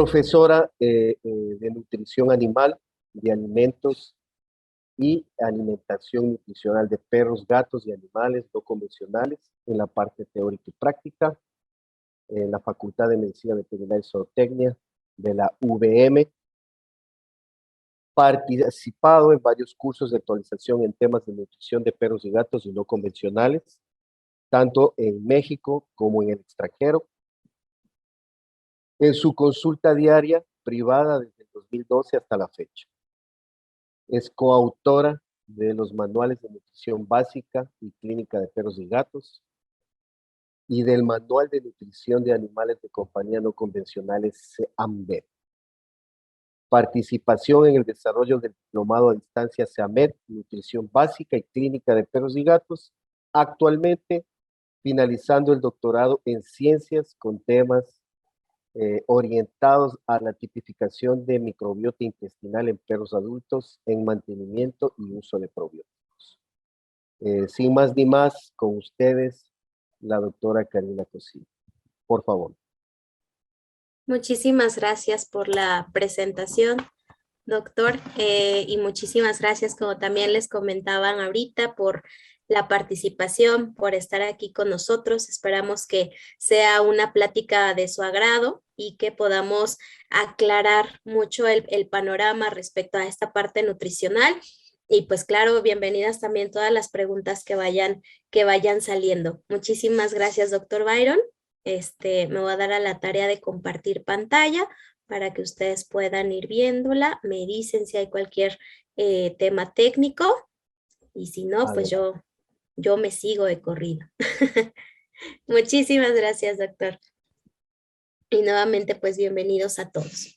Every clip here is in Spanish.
profesora de nutrición animal, de alimentos y alimentación nutricional de perros, gatos y animales no convencionales en la parte teórica y práctica, en la Facultad de Medicina Veterinaria y Zootecnia de la UVM. Participado en varios cursos de actualización en temas de nutrición de perros y gatos y no convencionales, tanto en México como en el extranjero. En su consulta diaria privada desde el 2012 hasta la fecha. Es coautora de los manuales de nutrición básica y clínica de perros y gatos y del manual de nutrición de animales de compañía no convencionales SEAMBET. Participación en el desarrollo del diplomado a distancia SEAMED, nutrición básica y clínica de perros y gatos, actualmente finalizando el doctorado en ciencias con temas orientados a la tipificación de microbiota intestinal en perros adultos en mantenimiento y uso de probióticos. Sin más ni más, con ustedes, la doctora Karina Cosío. Por favor. Muchísimas gracias por la presentación, doctor, y muchísimas gracias, como también les comentaban ahorita, por la participación, por estar aquí con nosotros. Esperamos que sea una plática de su agrado y que podamos aclarar mucho el panorama respecto a esta parte nutricional. Y pues claro, bienvenidas también todas las preguntas que vayan saliendo. Muchísimas gracias, doctor Byron. Me voy a dar a la tarea de compartir pantalla para que ustedes puedan ir viéndola. Me dicen si hay cualquier tema técnico y si no, pues yo me sigo de corrido. Muchísimas gracias, doctor. Y nuevamente, pues bienvenidos a todos.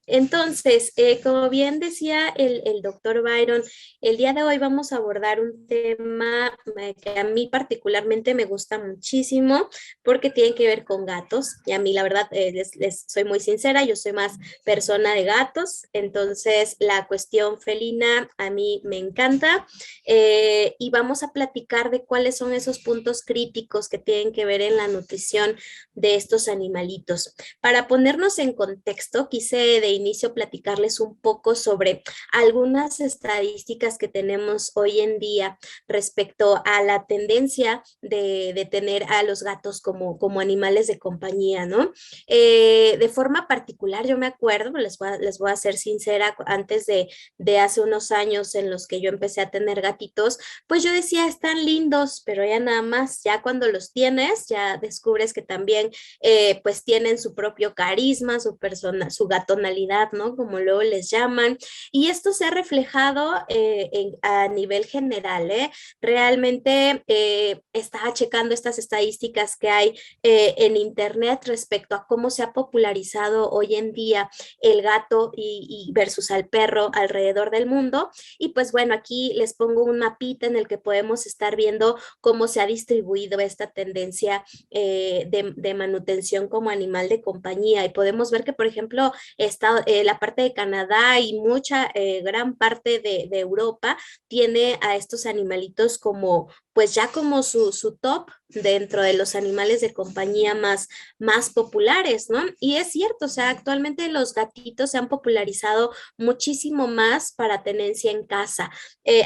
Entonces, como bien decía el doctor Byron, el día de hoy vamos a abordar un tema que a mí particularmente me gusta muchísimo porque tiene que ver con gatos. Y a mí, la verdad, les soy muy sincera, yo soy más persona de gatos, entonces la cuestión felina a mí me encanta. Y vamos a platicar de cuáles son esos puntos críticos que tienen que ver en la nutrición de estos animalitos. Para ponernos en contexto, quise de inicio platicarles un poco sobre algunas estadísticas que tenemos hoy en día respecto a la tendencia de tener a los gatos como animales de compañía, ¿no? De forma particular, yo me acuerdo, les voy a ser sincera, antes de hace unos años en los que yo empecé a tener gatitos, pues yo decía, están lindos, pero ya nada más, ya cuando los tienes, ya descubres que también pues tienen su propio carisma, su persona, su gatonalidad, ¿no? Como luego les llaman. Y esto se ha reflejado a nivel general, ¿eh? Realmente estaba checando estas estadísticas que hay en internet respecto a cómo se ha popularizado hoy en día el gato y versus al perro alrededor del mundo. Y pues bueno, aquí les pongo un mapita en el que podemos estar viendo cómo se ha distribuido esta tendencia de manutención como animal de compañía. Y podemos ver que, por ejemplo, la parte de Canadá y gran parte de Europa tiene a estos animalitos como, pues ya como su top dentro de los animales de compañía más populares, ¿no? Y es cierto, o sea, actualmente los gatitos se han popularizado muchísimo más para tenencia en casa.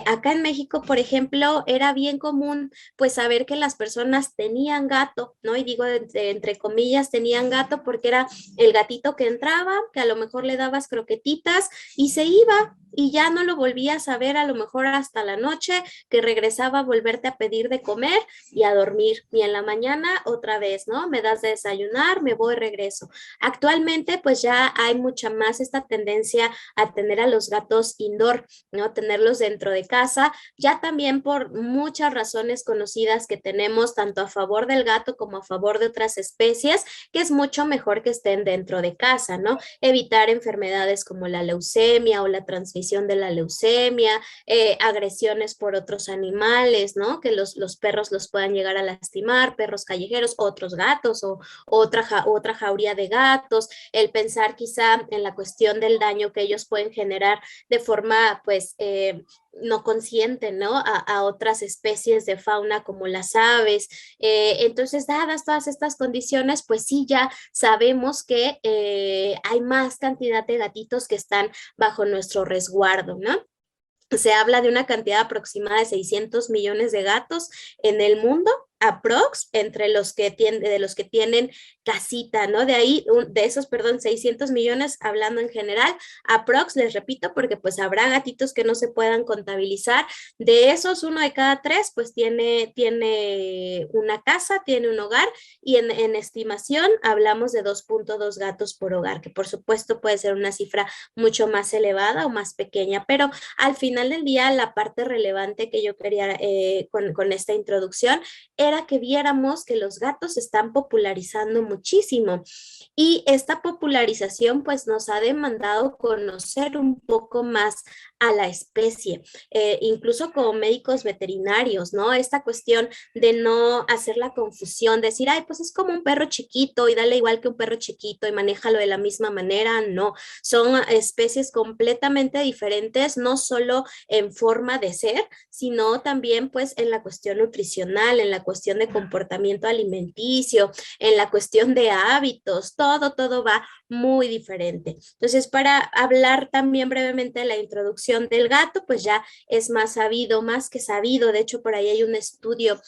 Acá en México, por ejemplo, era bien común pues saber que las personas tenían gato, ¿no? Y digo entre comillas tenían gato porque era el gatito que entraba, que a lo mejor le dabas croquetitas y se iba y ya no lo volvías a ver a lo mejor hasta la noche, que regresaba a volverte a pedir de comer y a dormir. Y en la mañana otra vez, ¿no? Me das de desayunar, me voy, regreso. Actualmente pues ya hay mucha más esta tendencia a tener a los gatos indoor, ¿no? Tenerlos dentro de casa, ya también por muchas razones conocidas que tenemos tanto a favor del gato como a favor de otras especies, que es mucho mejor que estén dentro de casa, ¿no? Evitar enfermedades como la leucemia o la transmisión de la leucemia, agresiones por otros animales, ¿no? Que los perros los puedan llegar a lastimar, perros callejeros, otros gatos o otra jauría de gatos, el pensar quizá en la cuestión del daño que ellos pueden generar de forma, pues, no consciente, ¿no? A otras especies de fauna como las aves. Entonces, dadas todas estas condiciones, pues sí, ya sabemos que hay más cantidad de gatitos que están bajo nuestro resguardo, ¿no? Se habla de una cantidad aproximada de 600 millones de gatos en el mundo, aprox, entre de los que tienen casita, ¿no? De ahí, de esos, perdón, 600 millones, hablando en general, aprox, les repito, porque pues habrá gatitos que no se puedan contabilizar. De esos, uno de cada tres, pues tiene una casa, tiene un hogar, y en estimación hablamos de 2.2 gatos por hogar, que por supuesto puede ser una cifra mucho más elevada o más pequeña, pero al final del día, la parte relevante que yo quería con esta introducción era que viéramos que los gatos se están popularizando muchísimo y esta popularización pues nos ha demandado conocer un poco más a la especie, incluso como médicos veterinarios, ¿no? Esta cuestión de no hacer la confusión, decir, ay, pues es como un perro chiquito y dale igual que un perro chiquito y manéjalo de la misma manera, no, son especies completamente diferentes, no solo en forma de ser, sino también pues en la cuestión nutricional, en la cuestión de comportamiento alimenticio, en la cuestión de hábitos, todo va muy diferente. Entonces, para hablar también brevemente de la introducción del gato, pues ya es más sabido, más que sabido, de hecho por ahí hay un estudio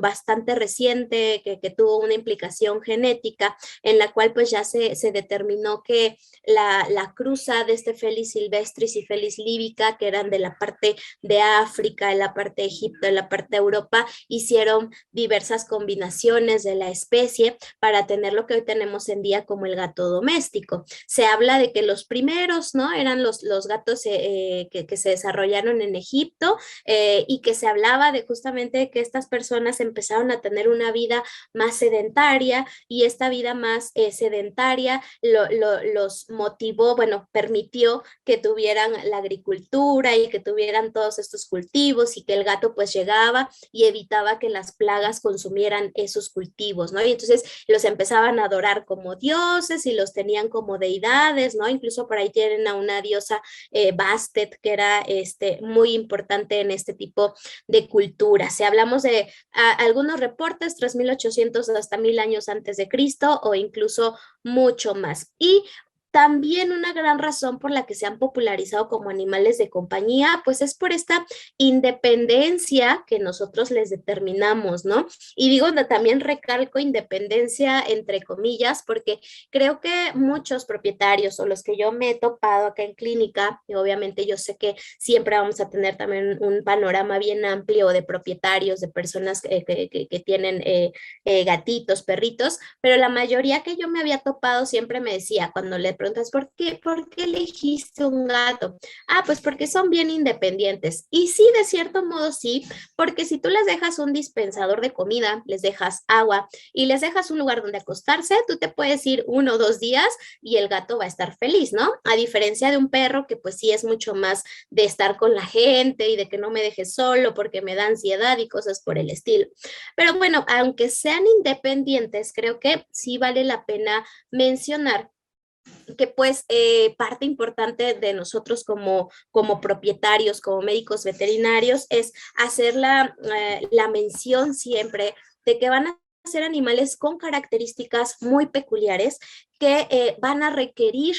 bastante reciente que tuvo una implicación genética en la cual pues ya se determinó que la cruza de este Felis silvestris y Felis líbica, que eran de la parte de África, de la parte de Egipto, de la parte de Europa, hicieron diversas combinaciones de la especie para tener lo que hoy tenemos en día como el gato doméstico. Se habla de que los primeros, ¿no? Eran los gatos que se desarrollaron en Egipto y que se hablaba de justamente que estas personas empezaron a tener una vida más sedentaria y esta vida más sedentaria los motivó, bueno, permitió que tuvieran la agricultura y que tuvieran todos estos cultivos y que el gato pues llegaba y evitaba que las plagas consumieran esos cultivos, ¿no? Y entonces los empezaban a adorar como dioses y los tenían como deidades, ¿no? Incluso por ahí tienen a una diosa Bastet, que era muy importante en este tipo de cultura. Si hablamos de algunos reportes, 3800 hasta 1000 años antes de Cristo o incluso mucho más. Y también una gran razón por la que se han popularizado como animales de compañía, pues es por esta independencia que nosotros les determinamos, ¿no? Y digo, también recalco independencia entre comillas, porque creo que muchos propietarios o los que yo me he topado acá en clínica, y obviamente yo sé que siempre vamos a tener también un panorama bien amplio de propietarios, de personas que tienen gatitos, perritos, pero la mayoría que yo me había topado siempre me decía, cuando le preguntas, ¿por qué elegiste un gato? Ah, pues porque son bien independientes. Y sí, de cierto modo sí, porque si tú les dejas un dispensador de comida, les dejas agua y les dejas un lugar donde acostarse, tú te puedes ir 1 o 2 días y el gato va a estar feliz, ¿no? A diferencia de un perro que pues sí es mucho más de estar con la gente y de que no me dejes solo porque me da ansiedad y cosas por el estilo. Pero bueno, aunque sean independientes, creo que sí vale la pena mencionar que pues parte importante de nosotros como propietarios, como médicos veterinarios, es hacer la mención siempre de que van a ser animales con características muy peculiares que van a requerir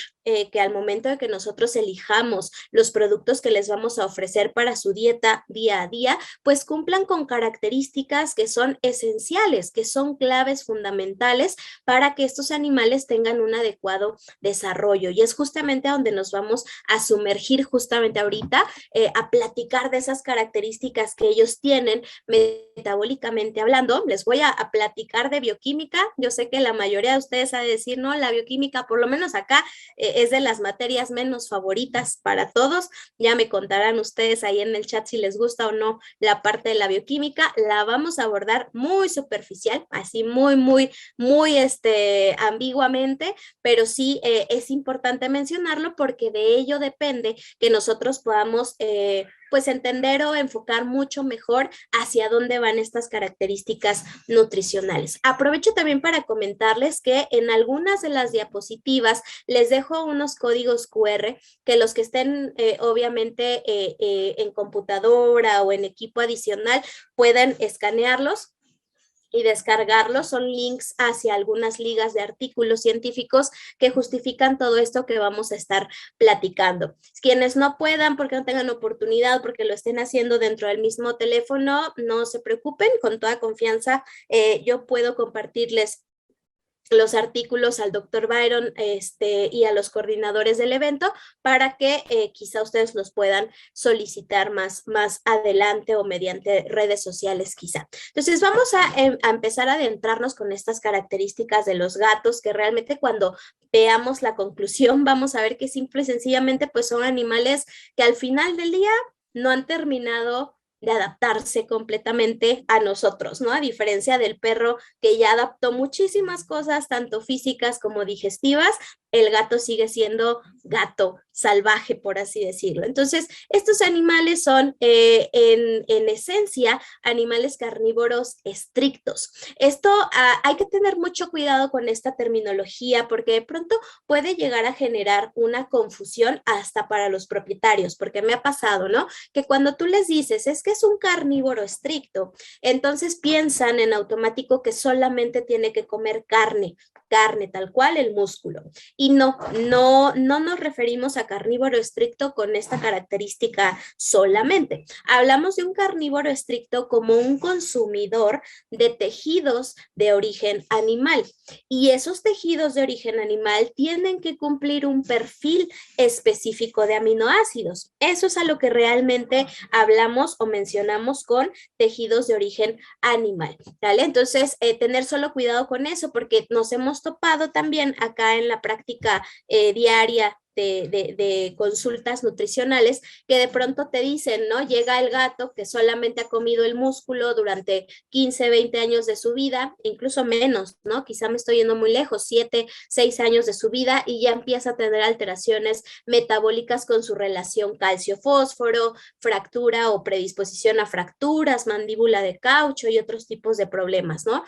que al momento de que nosotros elijamos los productos que les vamos a ofrecer para su dieta día a día, pues cumplan con características que son esenciales, que son claves fundamentales para que estos animales tengan un adecuado desarrollo. Y es justamente a donde nos vamos a sumergir justamente ahorita, a platicar de esas características que ellos tienen metabólicamente hablando. Les voy a platicar de bioquímica. Yo sé que la mayoría de ustedes ha de decir, no, la bioquímica, por lo menos acá, es de las materias menos favoritas para todos. Ya me contarán ustedes ahí en el chat si les gusta o no la parte de la bioquímica. La vamos a abordar muy superficial, así muy ambiguamente, pero sí es importante mencionarlo porque de ello depende que nosotros podamos pues entender o enfocar mucho mejor hacia dónde van estas características nutricionales. Aprovecho también para comentarles que en algunas de las diapositivas les dejo unos códigos QR que los que estén obviamente en computadora o en equipo adicional puedan escanearlos y descargarlos. Son links hacia algunas ligas de artículos científicos que justifican todo esto que vamos a estar platicando. Quienes no puedan, porque no tengan oportunidad, porque lo estén haciendo dentro del mismo teléfono, no se preocupen, con toda confianza yo puedo compartirles los artículos al doctor Byron y a los coordinadores del evento para que quizá ustedes los puedan solicitar más adelante o mediante redes sociales quizá. Entonces vamos a empezar a adentrarnos con estas características de los gatos que realmente cuando veamos la conclusión vamos a ver que simple y sencillamente pues son animales que al final del día no han terminado de adaptarse completamente a nosotros, ¿no? A diferencia del perro que ya adaptó muchísimas cosas, tanto físicas como digestivas, el gato sigue siendo gato salvaje, por así decirlo. Entonces, estos animales son, en esencia, animales carnívoros estrictos. Esto hay que tener mucho cuidado con esta terminología porque de pronto puede llegar a generar una confusión hasta para los propietarios, porque me ha pasado, ¿no? Que cuando tú les dices, es que es un carnívoro estricto, entonces piensan en automático que solamente tiene que comer carne tal cual, el músculo. Y no nos referimos a carnívoro estricto con esta característica solamente. Hablamos de un carnívoro estricto como un consumidor de tejidos de origen animal. Y esos tejidos de origen animal tienen que cumplir un perfil específico de aminoácidos. Eso es a lo que realmente hablamos o mencionamos con tejidos de origen animal, ¿vale? Entonces, tener solo cuidado con eso porque nos hemos topado también acá en la práctica diaria de consultas nutricionales que de pronto te dicen, ¿no? Llega el gato que solamente ha comido el músculo durante 15, 20 años de su vida, incluso menos, ¿no? Quizá me estoy yendo muy lejos, 7, 6 años de su vida y ya empieza a tener alteraciones metabólicas con su relación calcio-fósforo, fractura o predisposición a fracturas, mandíbula de caucho y otros tipos de problemas, ¿no?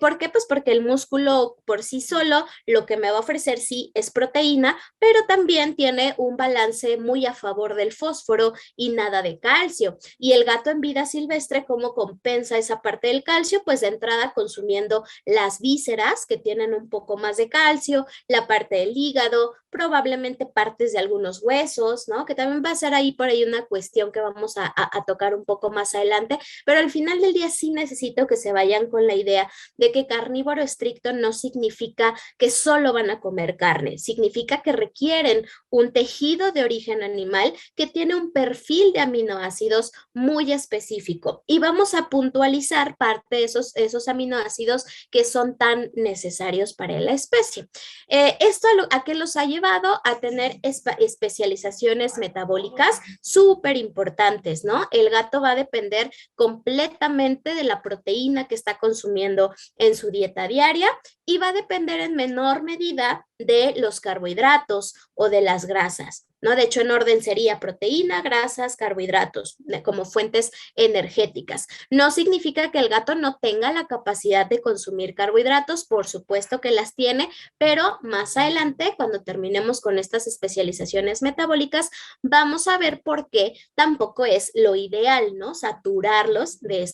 ¿Por qué? Pues porque el músculo por sí solo lo que me va a ofrecer sí es proteína, pero también tiene un balance muy a favor del fósforo y nada de calcio. Y el gato en vida silvestre, ¿cómo compensa esa parte del calcio? Pues de entrada consumiendo las vísceras que tienen un poco más de calcio, la parte del hígado, probablemente partes de algunos huesos, ¿no? Que también va a ser ahí por ahí una cuestión que vamos a tocar un poco más adelante, pero al final del día sí necesito que se vayan con la idea de que carnívoro estricto no significa que solo van a comer carne, significa que requieren un tejido de origen animal que tiene un perfil de aminoácidos muy específico y vamos a puntualizar parte de esos aminoácidos que son tan necesarios para la especie. Esto a qué los ha llevado a tener especializaciones metabólicas súper importantes, ¿no? El gato va a depender completamente de la proteína que está consumiendo en su dieta diaria y va a depender en menor medida de los carbohidratos o de las grasas, ¿no? De hecho, en orden sería proteína, grasas, carbohidratos, como fuentes energéticas. No significa que el gato no tenga la capacidad de consumir carbohidratos, por supuesto que las tiene, pero más adelante, cuando terminemos con estas especializaciones metabólicas, vamos a ver por qué tampoco es lo ideal, ¿no? Saturarlos de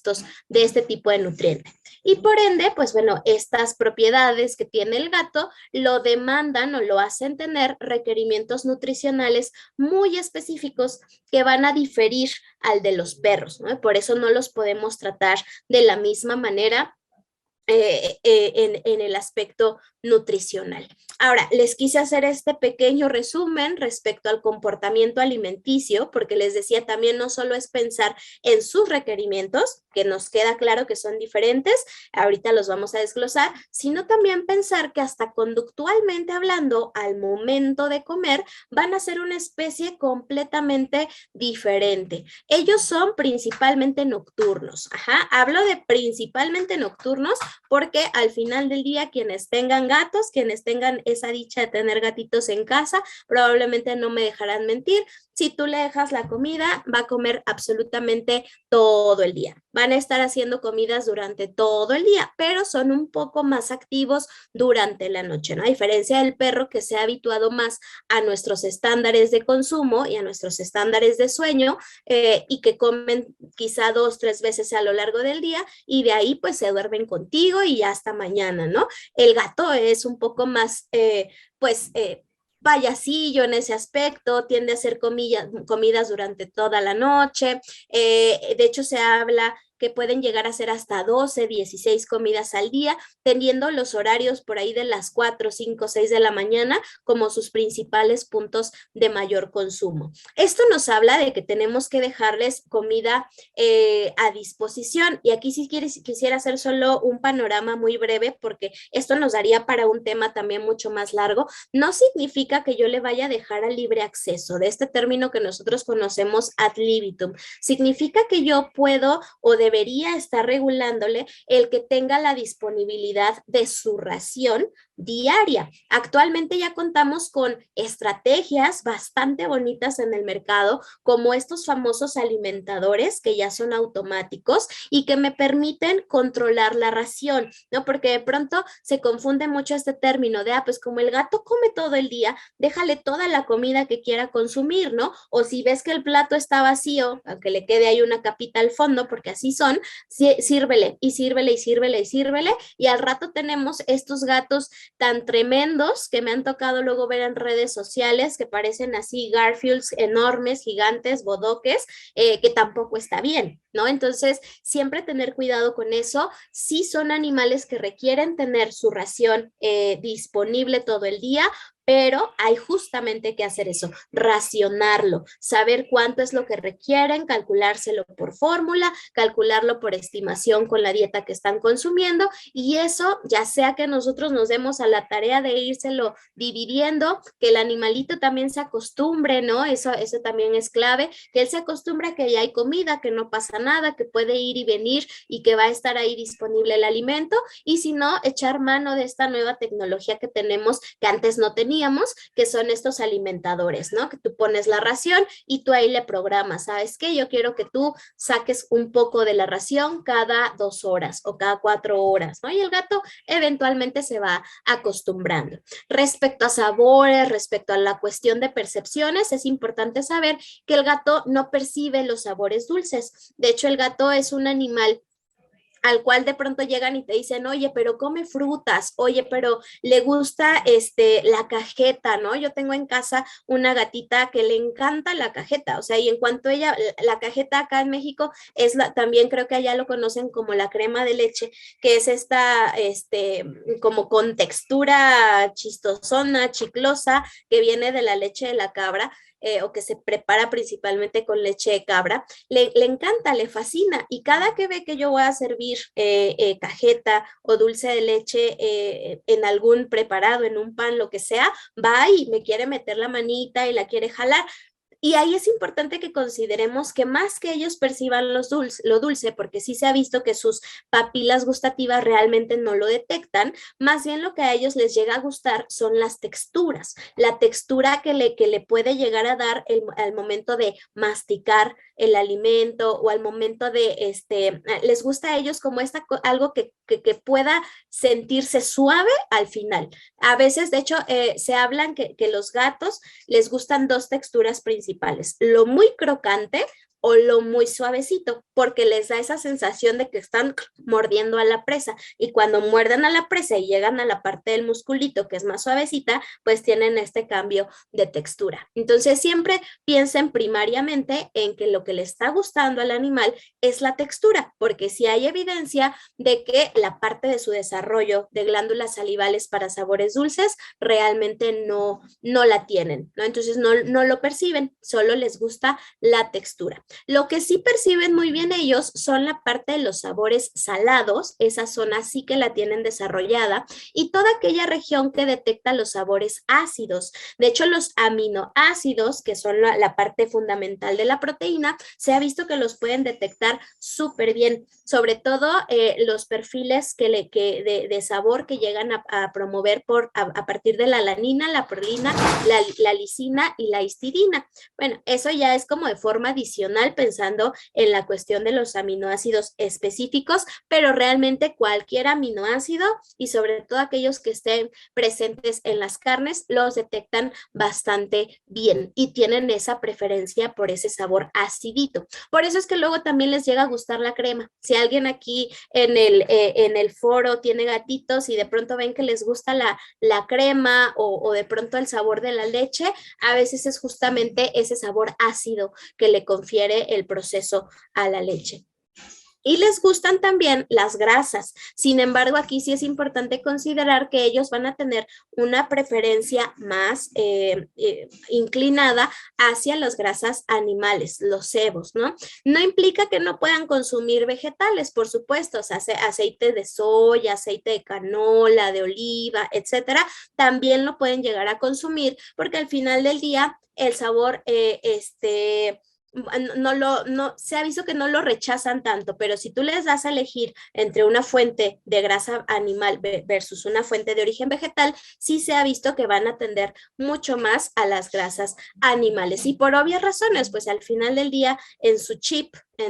este tipo de nutrientes. Y por ende, pues bueno, estas propiedades que tiene el gato lo demandan o lo hacen tener requerimientos nutricionales muy específicos que van a diferir al de los perros, ¿no? Por eso no los podemos tratar de la misma manera en el aspecto nutricional. Ahora, les quise hacer este pequeño resumen respecto al comportamiento alimenticio, porque les decía también no solo es pensar en sus requerimientos, que nos queda claro que son diferentes, ahorita los vamos a desglosar, sino también pensar que hasta conductualmente hablando, al momento de comer, van a ser una especie completamente diferente. Ellos son principalmente nocturnos, hablo de principalmente nocturnos porque al final del día quienes tengan gatos, quienes tengan esa dicha de tener gatitos en casa, probablemente no me dejarán mentir. Si tú le dejas la comida, va a comer absolutamente todo el día. Van a estar haciendo comidas durante todo el día, pero son un poco más activos durante la noche, ¿no? A diferencia del perro que se ha habituado más a nuestros estándares de consumo y a nuestros estándares de sueño, y que comen quizá 2, 3 veces a lo largo del día y de ahí pues se duermen contigo y ya hasta mañana, ¿no? El gato es un poco más, payacillo en ese aspecto, tiende a hacer comidas durante toda la noche. De hecho, se habla que pueden llegar a ser hasta 12, 16 comidas al día, teniendo los horarios por ahí de las 4, 5, 6 de la mañana como sus principales puntos de mayor consumo. Esto nos habla de que tenemos que dejarles comida a disposición. Y aquí sí quisiera hacer solo un panorama muy breve porque esto nos daría para un tema también mucho más largo. No significa que yo le vaya a dejar al libre acceso de este término que nosotros conocemos ad libitum. Significa que yo puedo o debería estar regulándole el que tenga la disponibilidad de su ración diaria. Actualmente ya contamos con estrategias bastante bonitas en el mercado, como estos famosos alimentadores que ya son automáticos y que me permiten controlar la ración, ¿no? Porque de pronto se confunde mucho este término de, pues como el gato come todo el día, déjale toda la comida que quiera consumir, ¿no? O si ves que el plato está vacío, aunque le quede ahí una capita al fondo, porque así son, sírvele y sírvele y sírvele y sírvele, y al rato tenemos estos gatos tan tremendos que me han tocado luego ver en redes sociales que parecen así Garfields enormes, gigantes, bodoques, que tampoco está bien, ¿no? Entonces, siempre tener cuidado con eso. Sí son animales que requieren tener su ración disponible todo el día, pero hay justamente que hacer eso, racionarlo, saber cuánto es lo que requieren, calculárselo por fórmula, calcularlo por estimación con la dieta que están consumiendo, y eso ya sea que nosotros nos demos a la tarea de írselo dividiendo, que el animalito también se acostumbre, ¿no? Eso también es clave, que él se acostumbre a que ya hay comida, que no pasa nada, que puede ir y venir y que va a estar ahí disponible el alimento, y si no, echar mano de esta nueva tecnología que tenemos, que antes no teníamos, que son estos alimentadores, ¿no? Que tú pones la ración y tú ahí le programas, ¿sabes qué? Yo quiero que tú saques un poco de la ración cada 2 horas o cada 4 horas, ¿no? Y el gato eventualmente se va acostumbrando. Respecto a sabores, respecto a la cuestión de percepciones, es importante saber que el gato no percibe los sabores dulces. De hecho, el gato es un animal al cual de pronto llegan y te dicen, oye, pero come frutas, oye, pero le gusta la cajeta, ¿no? Yo tengo en casa una gatita que le encanta la cajeta, o sea, y en cuanto ella, la cajeta acá en México es también creo que allá lo conocen como la crema de leche, que es esta, como con textura chistosona, chiclosa, que viene de la leche de la cabra. O que se prepara principalmente con leche de cabra, le encanta, le fascina, y cada que ve que yo voy a servir cajeta o dulce de leche en algún preparado, en un pan, lo que sea, va y me quiere meter la manita y la quiere jalar. Y ahí es importante que consideremos que más que ellos perciban lo dulce, porque sí se ha visto que sus papilas gustativas realmente no lo detectan, más bien lo que a ellos les llega a gustar son las texturas, la textura que le puede llegar a dar al momento de masticar el alimento o al momento de, les gusta a ellos como algo que pueda sentirse suave al final. A veces, de hecho, se hablan que los gatos les gustan dos texturas principales, lo muy crocante o lo muy suavecito, porque les da esa sensación de que están mordiendo a la presa, y cuando muerden a la presa y llegan a la parte del musculito que es más suavecita, pues tienen este cambio de textura. Entonces siempre piensen primariamente en que lo que le está gustando al animal es la textura, porque si hay evidencia de que la parte de su desarrollo de glándulas salivales para sabores dulces realmente no la tienen, ¿no? Entonces no lo perciben, solo les gusta la textura. Lo que sí perciben muy bien ellos son la parte de los sabores salados, esa zona sí que la tienen desarrollada, y toda aquella región que detecta los sabores ácidos. De hecho, los aminoácidos, que son la parte fundamental de la proteína, se ha visto que los pueden detectar súper bien, sobre todo los perfiles de sabor que llegan a promover a partir de la alanina, la prolina, la lisina y la histidina. Bueno, eso ya es como de forma adicional pensando en la cuestión de los aminoácidos específicos, pero realmente cualquier aminoácido y sobre todo aquellos que estén presentes en las carnes los detectan bastante bien y tienen esa preferencia por ese sabor acidito. Por eso es que luego también les llega a gustar la crema. Si alguien aquí en el foro tiene gatitos y de pronto ven que les gusta la crema o de pronto el sabor de la leche, a veces es justamente ese sabor ácido que le confiere el proceso a la leche. Y les gustan también las grasas. Sin embargo, aquí sí es importante considerar que ellos van a tener una preferencia más inclinada hacia las grasas animales, los cebos, ¿no? No implica que no puedan consumir vegetales, por supuesto, o sea, aceite de soya, aceite de canola, de oliva, etcétera, también lo pueden llegar a consumir porque al final del día el sabor, se ha visto que no lo rechazan tanto, pero si tú les das a elegir entre una fuente de grasa animal versus una fuente de origen vegetal, sí se ha visto que van a tender mucho más a las grasas animales. Y por obvias razones, pues al final del día, en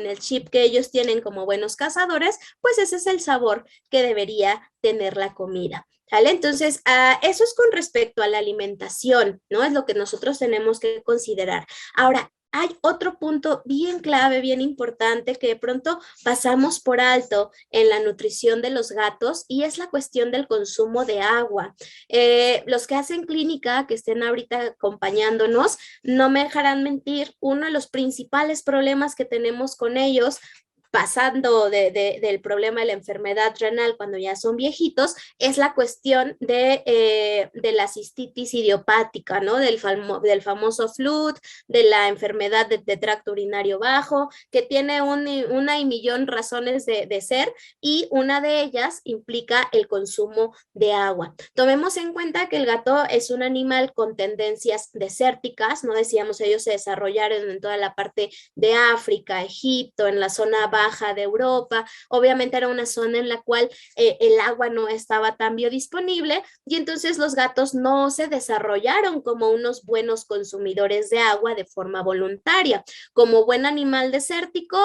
el chip que ellos tienen como buenos cazadores, pues ese es el sabor que debería tener la comida. ¿Vale? Entonces, eso es con respecto a la alimentación, ¿no? Es lo que nosotros tenemos que considerar. Ahora, hay otro punto bien clave, bien importante que de pronto pasamos por alto en la nutrición de los gatos y es la cuestión del consumo de agua. Los que hacen clínica, que estén ahorita acompañándonos, no me dejarán mentir, uno de los principales problemas que tenemos con ellos pasando del problema de la enfermedad renal cuando ya son viejitos, es la cuestión de la cistitis idiopática, ¿no? Del famoso FLUT, de la enfermedad de tracto urinario bajo, que tiene una y millón razones de ser, y una de ellas implica el consumo de agua. Tomemos en cuenta que el gato es un animal con tendencias desérticas, ¿no? Decíamos, ellos se desarrollaron en toda la parte de África, Egipto, en la zona baja de Europa. Obviamente era una zona en la cual el agua no estaba tan biodisponible y entonces los gatos no se desarrollaron como unos buenos consumidores de agua de forma voluntaria. Como buen animal desértico,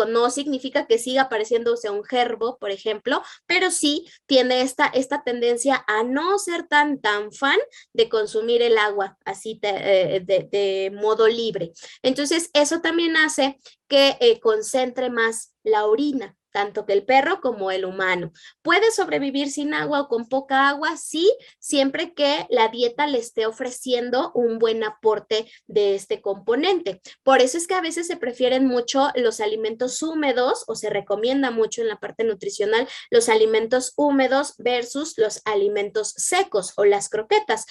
no significa que siga pareciéndose a un gerbo, por ejemplo, pero sí tiene esta tendencia a no ser tan fan de consumir el agua así de modo libre. Entonces, eso también hace que concentre más la orina, tanto que el perro como el humano. ¿Puede sobrevivir sin agua o con poca agua? Sí, siempre que la dieta le esté ofreciendo un buen aporte de este componente. Por eso es que a veces se prefieren mucho los alimentos húmedos o se recomienda mucho en la parte nutricional los alimentos húmedos versus los alimentos secos o las croquetas.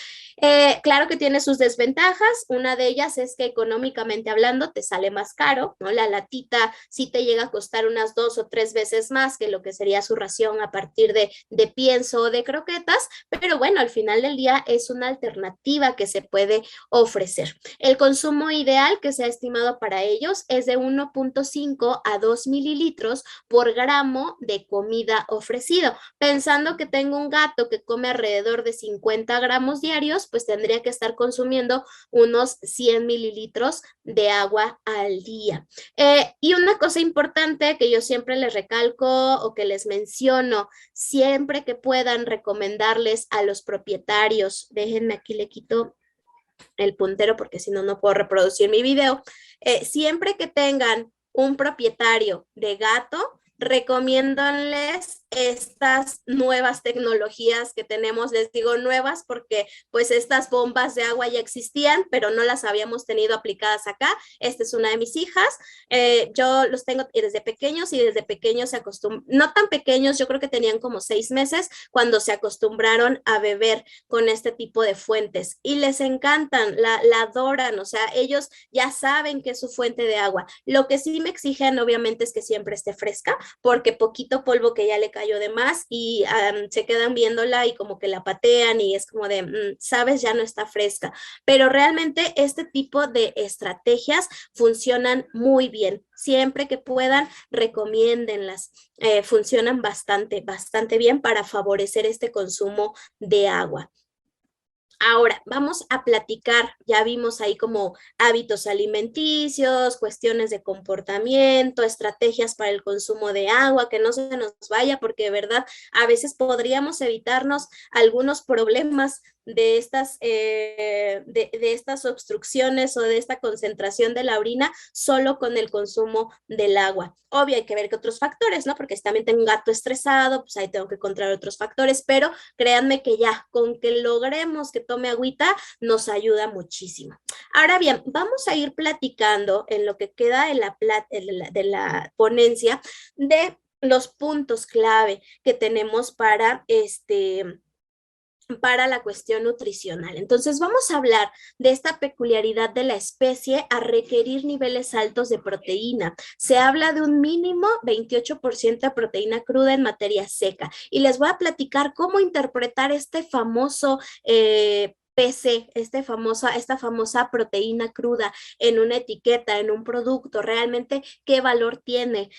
Claro que tiene sus desventajas. Una de ellas es que económicamente hablando te sale más caro, ¿no? La latita sí te llega a costar unas 2 o 3 veces más que lo que sería su ración a partir de pienso o de croquetas, pero bueno, al final del día es una alternativa que se puede ofrecer. El consumo ideal que se ha estimado para ellos es de 1.5 a 2 mililitros por gramo de comida ofrecido. Pensando que tengo un gato que come alrededor de 50 gramos diarios, pues tendría que estar consumiendo unos 100 mililitros de agua al día. Y una cosa importante que yo siempre les recalco o que les menciono, siempre que puedan recomendarles a los propietarios, déjenme aquí le quito el puntero porque si no, no puedo reproducir mi video. Siempre que tengan un propietario de gato, recomiéndoles estas nuevas tecnologías que tenemos. Les digo nuevas porque pues estas bombas de agua ya existían, pero no las habíamos tenido aplicadas acá. Esta es una de mis hijas. Yo los tengo desde pequeños y desde pequeños se acostumbran, no tan pequeños, yo creo que tenían como 6 meses cuando se acostumbraron a beber con este tipo de fuentes y les encantan, la adoran, o sea, ellos ya saben que es su fuente de agua. Lo que sí me exigen obviamente es que siempre esté fresca, porque poquito polvo que ya le cayó de más y se quedan viéndola y como que la patean y es como de, sabes, ya no está fresca. Pero realmente este tipo de estrategias funcionan muy bien. Siempre que puedan, recomiéndenlas. Funcionan bastante, bastante bien para favorecer este consumo de agua. Ahora, vamos a platicar, ya vimos ahí como hábitos alimenticios, cuestiones de comportamiento, estrategias para el consumo de agua, que no se nos vaya, porque de verdad a veces podríamos evitarnos algunos problemas de estas obstrucciones o de esta concentración de la orina solo con el consumo del agua. Obvio, hay que ver qué otros factores, ¿no? Porque si también tengo un gato estresado, pues ahí tengo que encontrar otros factores, pero créanme que ya, con que logremos que tome agüita, nos ayuda muchísimo. Ahora bien, vamos a ir platicando en lo que queda de la ponencia de los puntos clave que tenemos para la cuestión nutricional. Entonces vamos a hablar de esta peculiaridad de la especie a requerir niveles altos de proteína. Se habla de un mínimo 28% de proteína cruda en materia seca y les voy a platicar cómo interpretar este famoso PC, esta famosa proteína cruda en una etiqueta, en un producto, realmente qué valor tiene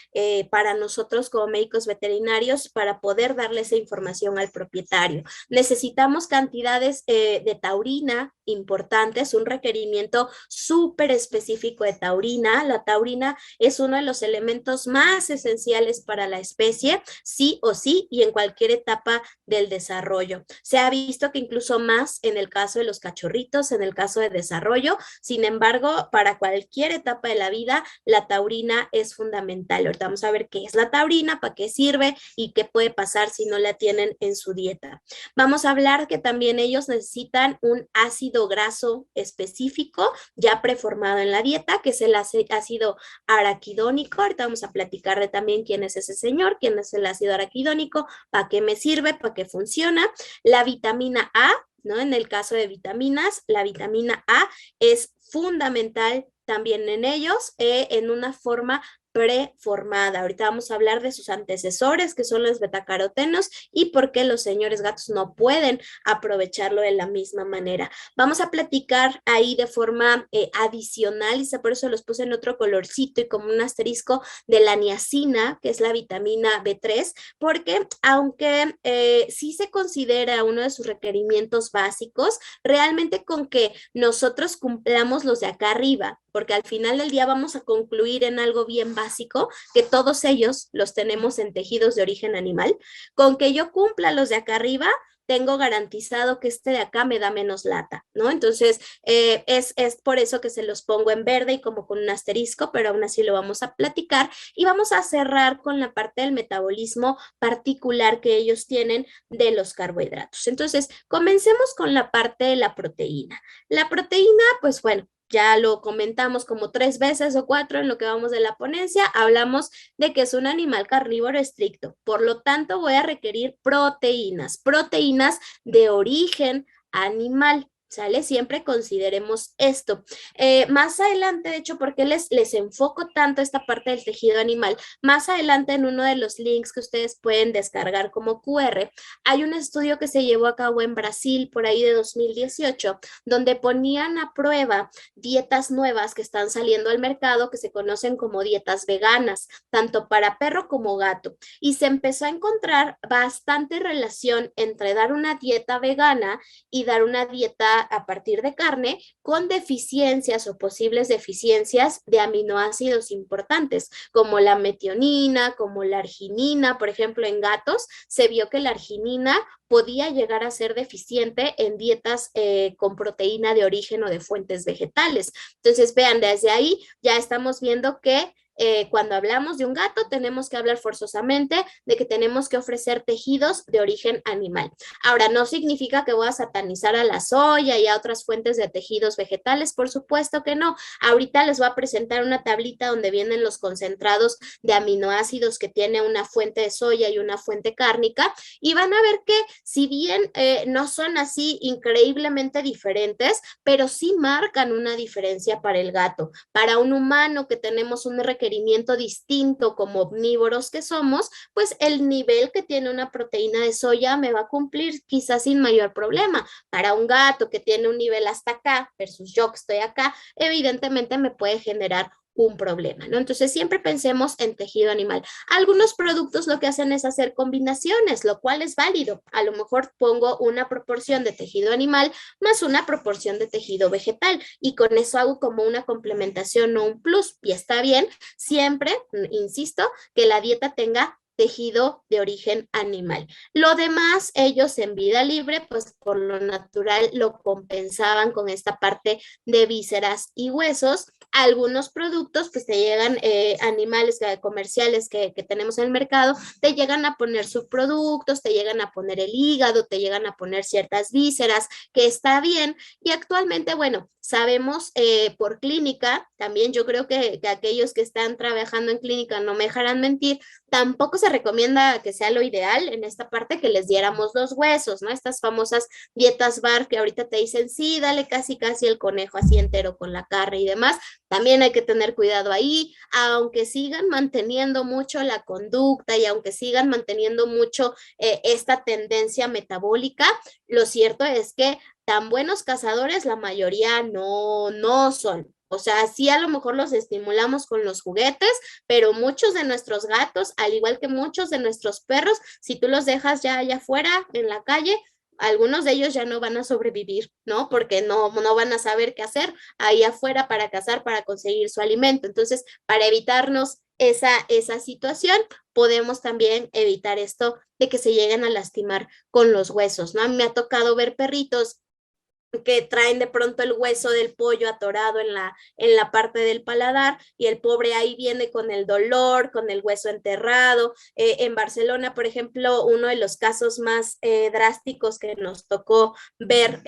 para nosotros como médicos veterinarios para poder darle esa información al propietario. Necesitamos cantidades de taurina importantes, un requerimiento súper específico de taurina. La taurina es uno de los elementos más esenciales para la especie, sí o sí, y en cualquier etapa del desarrollo. Se ha visto que incluso más en el caso de los cachorritos, en el caso de desarrollo. Sin embargo, para cualquier etapa de la vida, la taurina es fundamental. Ahorita vamos a ver qué es la taurina, para qué sirve y qué puede pasar si no la tienen en su dieta. Vamos a hablar que también ellos necesitan un ácido graso específico ya preformado en la dieta, que es el ácido araquidónico. Ahorita vamos a platicar de también quién es ese señor, quién es el ácido araquidónico, para qué me sirve, para qué funciona. La vitamina A, ¿no? En el caso de vitaminas, la vitamina A es fundamental también en ellos, en una forma preformada. Ahorita vamos a hablar de sus antecesores, que son los betacarotenos, y por qué los señores gatos no pueden aprovecharlo de la misma manera. Vamos a platicar ahí de forma adicional, y por eso los puse en otro colorcito y como un asterisco, de la niacina, que es la vitamina B3, porque aunque sí se considera uno de sus requerimientos básicos, realmente con que nosotros cumplamos los de acá arriba, porque al final del día vamos a concluir en algo bien básico, que todos ellos los tenemos en tejidos de origen animal. Con que yo cumpla los de acá arriba, tengo garantizado que este de acá me da menos lata, ¿no? Entonces, es por eso que se los pongo en verde y como con un asterisco, pero aún así lo vamos a platicar y vamos a cerrar con la parte del metabolismo particular que ellos tienen de los carbohidratos. Entonces, comencemos con la parte de la proteína. La proteína, pues bueno, ya lo comentamos como 3 veces o 4 en lo que vamos de la ponencia, hablamos de que es un animal carnívoro estricto, por lo tanto voy a requerir proteínas de origen animal. ¿Sale? Siempre consideremos esto. Más adelante, de hecho, ¿por qué les enfoco tanto esta parte del tejido animal? Más adelante en uno de los links que ustedes pueden descargar como QR, hay un estudio que se llevó a cabo en Brasil por ahí de 2018, donde ponían a prueba dietas nuevas que están saliendo al mercado, que se conocen como dietas veganas, tanto para perro como gato. Y se empezó a encontrar bastante relación entre dar una dieta vegana y dar una dieta a partir de carne con deficiencias o posibles deficiencias de aminoácidos importantes, como la metionina, como la arginina. Por ejemplo, en gatos se vio que la arginina podía llegar a ser deficiente en dietas con proteína de origen o de fuentes vegetales. Entonces, vean, desde ahí ya estamos viendo que cuando hablamos de un gato, tenemos que hablar forzosamente de que tenemos que ofrecer tejidos de origen animal. Ahora, no significa que voy a satanizar a la soya y a otras fuentes de tejidos vegetales, por supuesto que no. Ahorita les voy a presentar una tablita donde vienen los concentrados de aminoácidos que tiene una fuente de soya y una fuente cárnica, y van a ver que si bien no son así increíblemente diferentes, pero sí marcan una diferencia para el gato. Para un humano que tenemos un requerimiento distinto como omnívoros que somos, pues el nivel que tiene una proteína de soya me va a cumplir quizás sin mayor problema. Para un gato que tiene un nivel hasta acá versus yo que estoy acá, evidentemente me puede generar un problema, ¿no? Entonces siempre pensemos en tejido animal. Algunos productos lo que hacen es hacer combinaciones, lo cual es válido. A lo mejor pongo una proporción de tejido animal más una proporción de tejido vegetal y con eso hago como una complementación o un plus y está bien, siempre, insisto, que la dieta tenga tejido de origen animal. Lo demás, ellos en vida libre, pues por lo natural lo compensaban con esta parte de vísceras y huesos. Algunos productos, pues te llegan animales comerciales que tenemos en el mercado, te llegan a poner subproductos, te llegan a poner el hígado, te llegan a poner ciertas vísceras, que está bien. Y actualmente, bueno, sabemos por clínica, también yo creo que aquellos que están trabajando en clínica no me dejarán mentir, tampoco se recomienda que sea lo ideal en esta parte que les diéramos los huesos, ¿no? Estas famosas dietas bar que ahorita te dicen, sí, dale casi casi el conejo así entero con la carne y demás. También hay que tener cuidado ahí, aunque sigan manteniendo mucho la conducta y aunque sigan manteniendo mucho esta tendencia metabólica, lo cierto es que tan buenos cazadores la mayoría no son. O sea, sí a lo mejor los estimulamos con los juguetes, pero muchos de nuestros gatos, al igual que muchos de nuestros perros, si tú los dejas ya allá afuera en la calle, algunos de ellos ya no van a sobrevivir, ¿no? Porque no van a saber qué hacer ahí afuera para cazar, para conseguir su alimento. Entonces, para evitarnos esa situación, podemos también evitar esto de que se lleguen a lastimar con los huesos, ¿no? A mí me ha tocado ver perritos que traen de pronto el hueso del pollo atorado en la parte del paladar y el pobre ahí viene con el dolor, con el hueso enterrado. En Barcelona, por ejemplo, uno de los casos más drásticos que nos tocó ver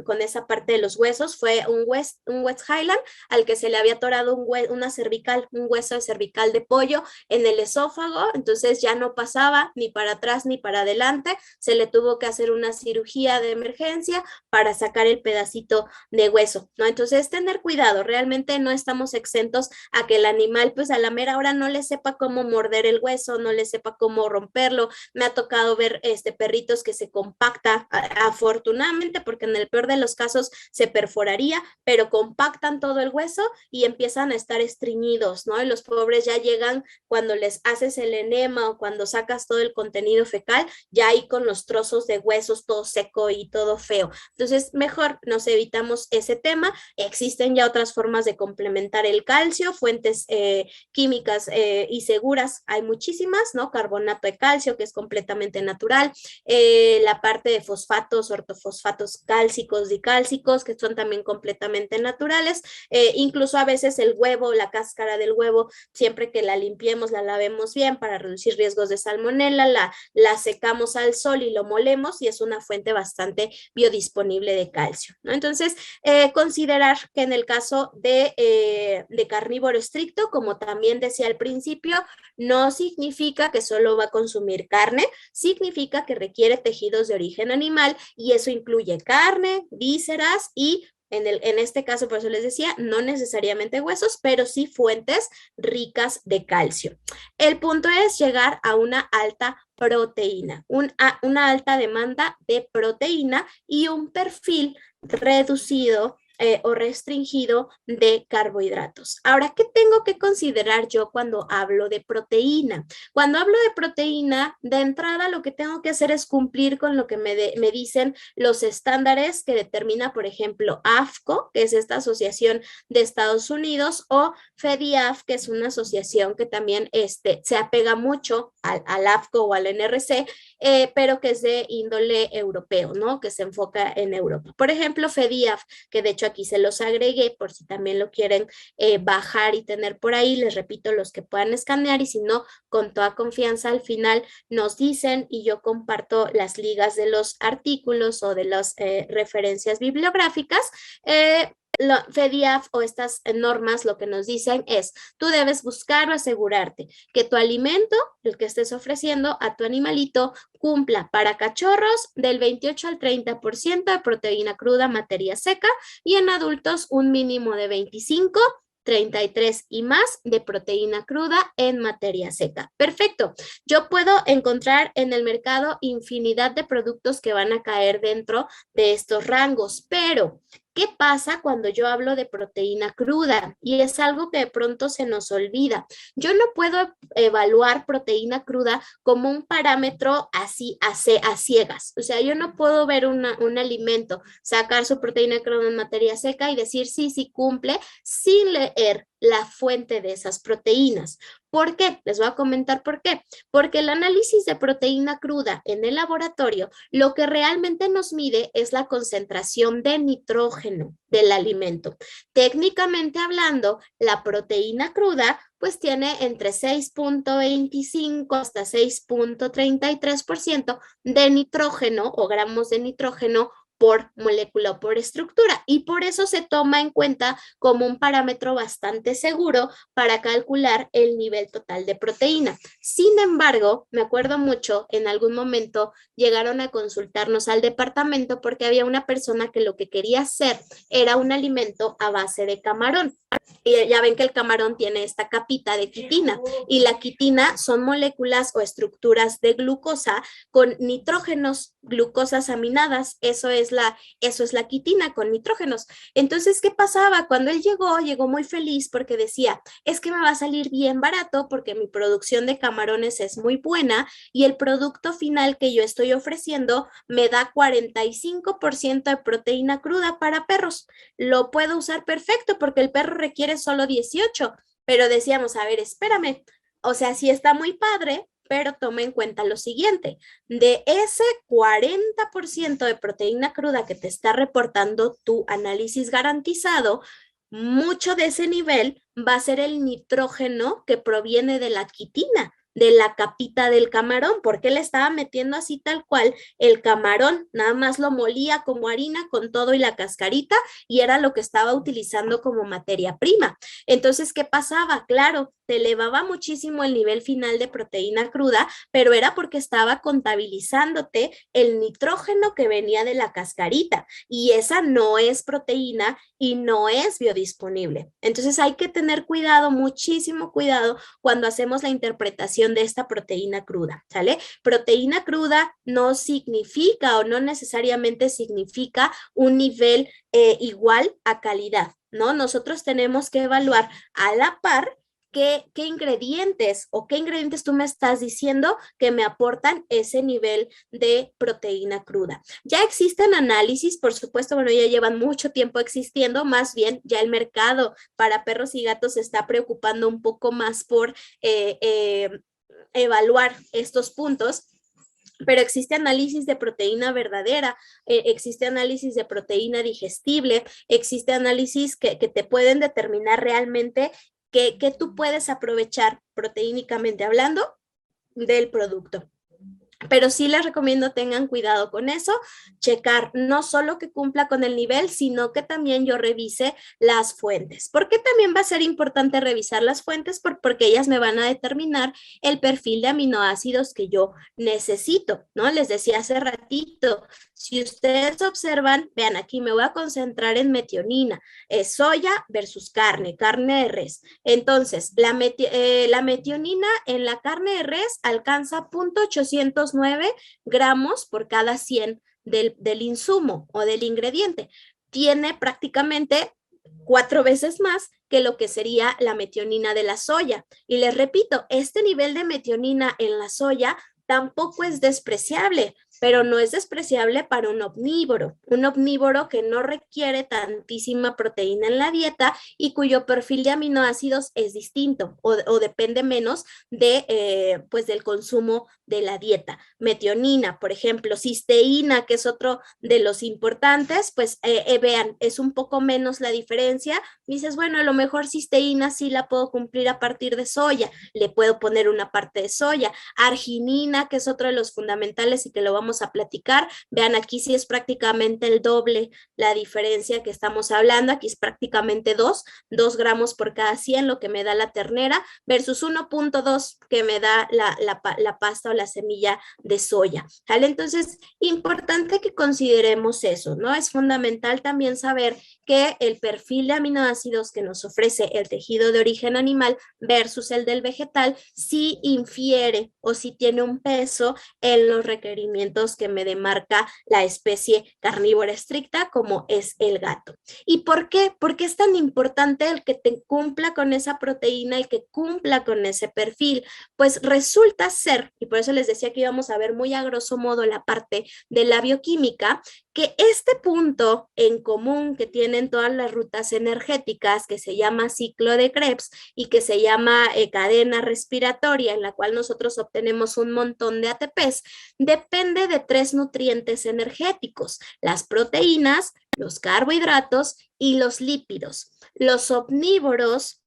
con esa parte de los huesos fue un West Highland al que se le había atorado una cervical, un hueso de cervical de pollo en el esófago, entonces ya no pasaba ni para atrás ni para adelante, se le tuvo que hacer una cirugía de emergencia para sacar el pedacito de hueso, ¿no? Entonces, tener cuidado, realmente no estamos exentos a que el animal, pues a la mera hora no le sepa cómo morder el hueso, no le sepa cómo romperlo. Me ha tocado ver perritos que se compacta, afortunadamente, porque en el peor de los casos se perforaría, pero compactan todo el hueso y empiezan a estar estreñidos, ¿no? Y los pobres ya llegan cuando les haces el enema o cuando sacas todo el contenido fecal, ya ahí con los trozos de huesos todo seco y todo feo. Entonces, mejor nos evitamos ese tema. Existen ya otras formas de complementar el calcio, fuentes químicas y seguras, hay muchísimas, ¿no? Carbonato de calcio, que es completamente natural, la parte de fosfatos, ortofosfatos cálcicos, dicálcicos, que son también completamente naturales, incluso a veces el huevo, la cáscara del huevo, siempre que la limpiemos, la lavemos bien para reducir riesgos de salmonela, la secamos al sol y lo molemos y es una fuente bastante biodisponible de calcio, ¿no? Entonces, considerar que en el caso de carnívoro estricto, como también decía al principio, no significa que solo va a consumir carne, significa que requiere tejidos de origen animal y eso incluye carne, vísceras y en este caso, por eso les decía, no necesariamente huesos, pero sí fuentes ricas de calcio. El punto es llegar a una alta proteína, una alta demanda de proteína y un perfil reducido o restringido de carbohidratos. Ahora, ¿qué tengo que considerar yo cuando hablo de proteína? Cuando hablo de proteína, de entrada lo que tengo que hacer es cumplir con lo que me dicen los estándares que determina, por ejemplo, AFCO, que es esta asociación de Estados Unidos, o FEDIAF, que es una asociación que también se apega mucho al AFCO o al NRC, pero que es de índole europeo, ¿no? Que se enfoca en Europa. Por ejemplo, FEDIAF, que de hecho aquí se los agregué por si también lo quieren bajar y tener por ahí, les repito, los que puedan escanear y si no, con toda confianza al final nos dicen y yo comparto las ligas de los artículos o de las referencias bibliográficas. FEDIAF o estas normas lo que nos dicen es, tú debes buscar o asegurarte que tu alimento, el que estés ofreciendo a tu animalito, cumpla para cachorros del 28 al 30% de proteína cruda, materia seca, y en adultos un mínimo de 25, 33 y más de proteína cruda en materia seca. Perfecto. Yo puedo encontrar en el mercado infinidad de productos que van a caer dentro de estos rangos, pero ¿qué pasa cuando yo hablo de proteína cruda? Y es algo que de pronto se nos olvida. Yo no puedo evaluar proteína cruda como un parámetro así a ciegas. O sea, yo no puedo ver un alimento, sacar su proteína cruda en materia seca y decir sí, sí cumple, sin leer la fuente de esas proteínas. ¿Por qué? Les voy a comentar por qué. Porque el análisis de proteína cruda en el laboratorio lo que realmente nos mide es la concentración de nitrógeno del alimento. Técnicamente hablando, la proteína cruda pues tiene entre 6.25 hasta 6.33% de nitrógeno o gramos de nitrógeno por molécula o por estructura, y por eso se toma en cuenta como un parámetro bastante seguro para calcular el nivel total de proteína. Sin embargo, me acuerdo mucho, en algún momento llegaron a consultarnos al departamento porque había una persona que lo que quería hacer era un alimento a base de camarón. Y ya ven que el camarón tiene esta capita de quitina, y la quitina son moléculas o estructuras de glucosa con nitrógenos, glucosas aminadas. Eso es la quitina con nitrógenos. Entonces, ¿qué pasaba? Cuando él llegó muy feliz porque decía, es que me va a salir bien barato porque mi producción de camarones es muy buena y el producto final que yo estoy ofreciendo me da 45% de proteína cruda para perros. Lo puedo usar perfecto porque el perro requiere solo 18, pero decíamos, a ver, espérame, o sea, sí está muy padre, pero toma en cuenta lo siguiente, de ese 40% de proteína cruda que te está reportando tu análisis garantizado, mucho de ese nivel va a ser el nitrógeno que proviene de la quitina, de la capita del camarón, porque le estaba metiendo así tal cual el camarón, nada más lo molía como harina con todo y la cascarita, y era lo que estaba utilizando como materia prima. Entonces, ¿qué pasaba? Claro, te elevaba muchísimo el nivel final de proteína cruda, pero era porque estaba contabilizándote el nitrógeno que venía de la cascarita, y esa no es proteína y no es biodisponible. Entonces hay que tener cuidado, muchísimo cuidado cuando hacemos la interpretación de esta proteína cruda, ¿sale? Proteína cruda no significa o no necesariamente significa un nivel igual a calidad, ¿no? Nosotros tenemos que evaluar a la par ¿qué ingredientes o qué ingredientes tú me estás diciendo que me aportan ese nivel de proteína cruda? Ya existen análisis, por supuesto, bueno, ya llevan mucho tiempo existiendo, más bien ya el mercado para perros y gatos se está preocupando un poco más por evaluar estos puntos. Pero existe análisis de proteína verdadera, existe análisis de proteína digestible, existe análisis que te pueden determinar realmente que tú puedes aprovechar proteínicamente hablando del producto. Pero sí les recomiendo tengan cuidado con eso, checar no solo que cumpla con el nivel, sino que también yo revise las fuentes. ¿Por qué también va a ser importante revisar las fuentes? Porque ellas me van a determinar el perfil de aminoácidos que yo necesito, ¿no? Les decía hace ratito, si ustedes observan, vean aquí, me voy a concentrar en metionina, soya versus carne de res. Entonces, la metionina en la carne de res alcanza 0.809 gramos por cada 100 del insumo o del ingrediente. Tiene prácticamente 4 veces más que lo que sería la metionina de la soya. Y les repito, este nivel de metionina en la soya tampoco es despreciable, pero no es despreciable para un omnívoro que no requiere tantísima proteína en la dieta y cuyo perfil de aminoácidos es distinto o depende menos pues del consumo de la dieta. Metionina, por ejemplo, cisteína, que es otro de los importantes, pues vean, es un poco menos la diferencia. Dices, bueno, a lo mejor cisteína sí la puedo cumplir a partir de soya, le puedo poner una parte de soya. Arginina, que es otro de los fundamentales y que lo vamos a platicar, vean, aquí sí es prácticamente el doble la diferencia que estamos hablando, aquí es prácticamente 2 gramos por cada 100, lo que me da la ternera, versus 1.2 que me da la pasta o la semilla de soya, ¿vale? Entonces, importante que consideremos eso, ¿no? Es fundamental también saber que el perfil de aminoácidos que nos ofrece el tejido de origen animal versus el del vegetal sí infiere o sí tiene un peso en los requerimientos que me demarca la especie carnívora estricta como es el gato. ¿Y por qué? Porque es tan importante el que te cumpla con esa proteína, el que cumpla con ese perfil. Pues resulta ser, y por eso les decía que íbamos a ver muy a grosso modo la parte de la bioquímica, que este punto en común que tienen todas las rutas energéticas, que se llama ciclo de Krebs y que se llama cadena respiratoria, en la cual nosotros obtenemos un montón de ATPs, depende de 3 nutrientes energéticos: las proteínas, los carbohidratos y los lípidos. Los omnívoros,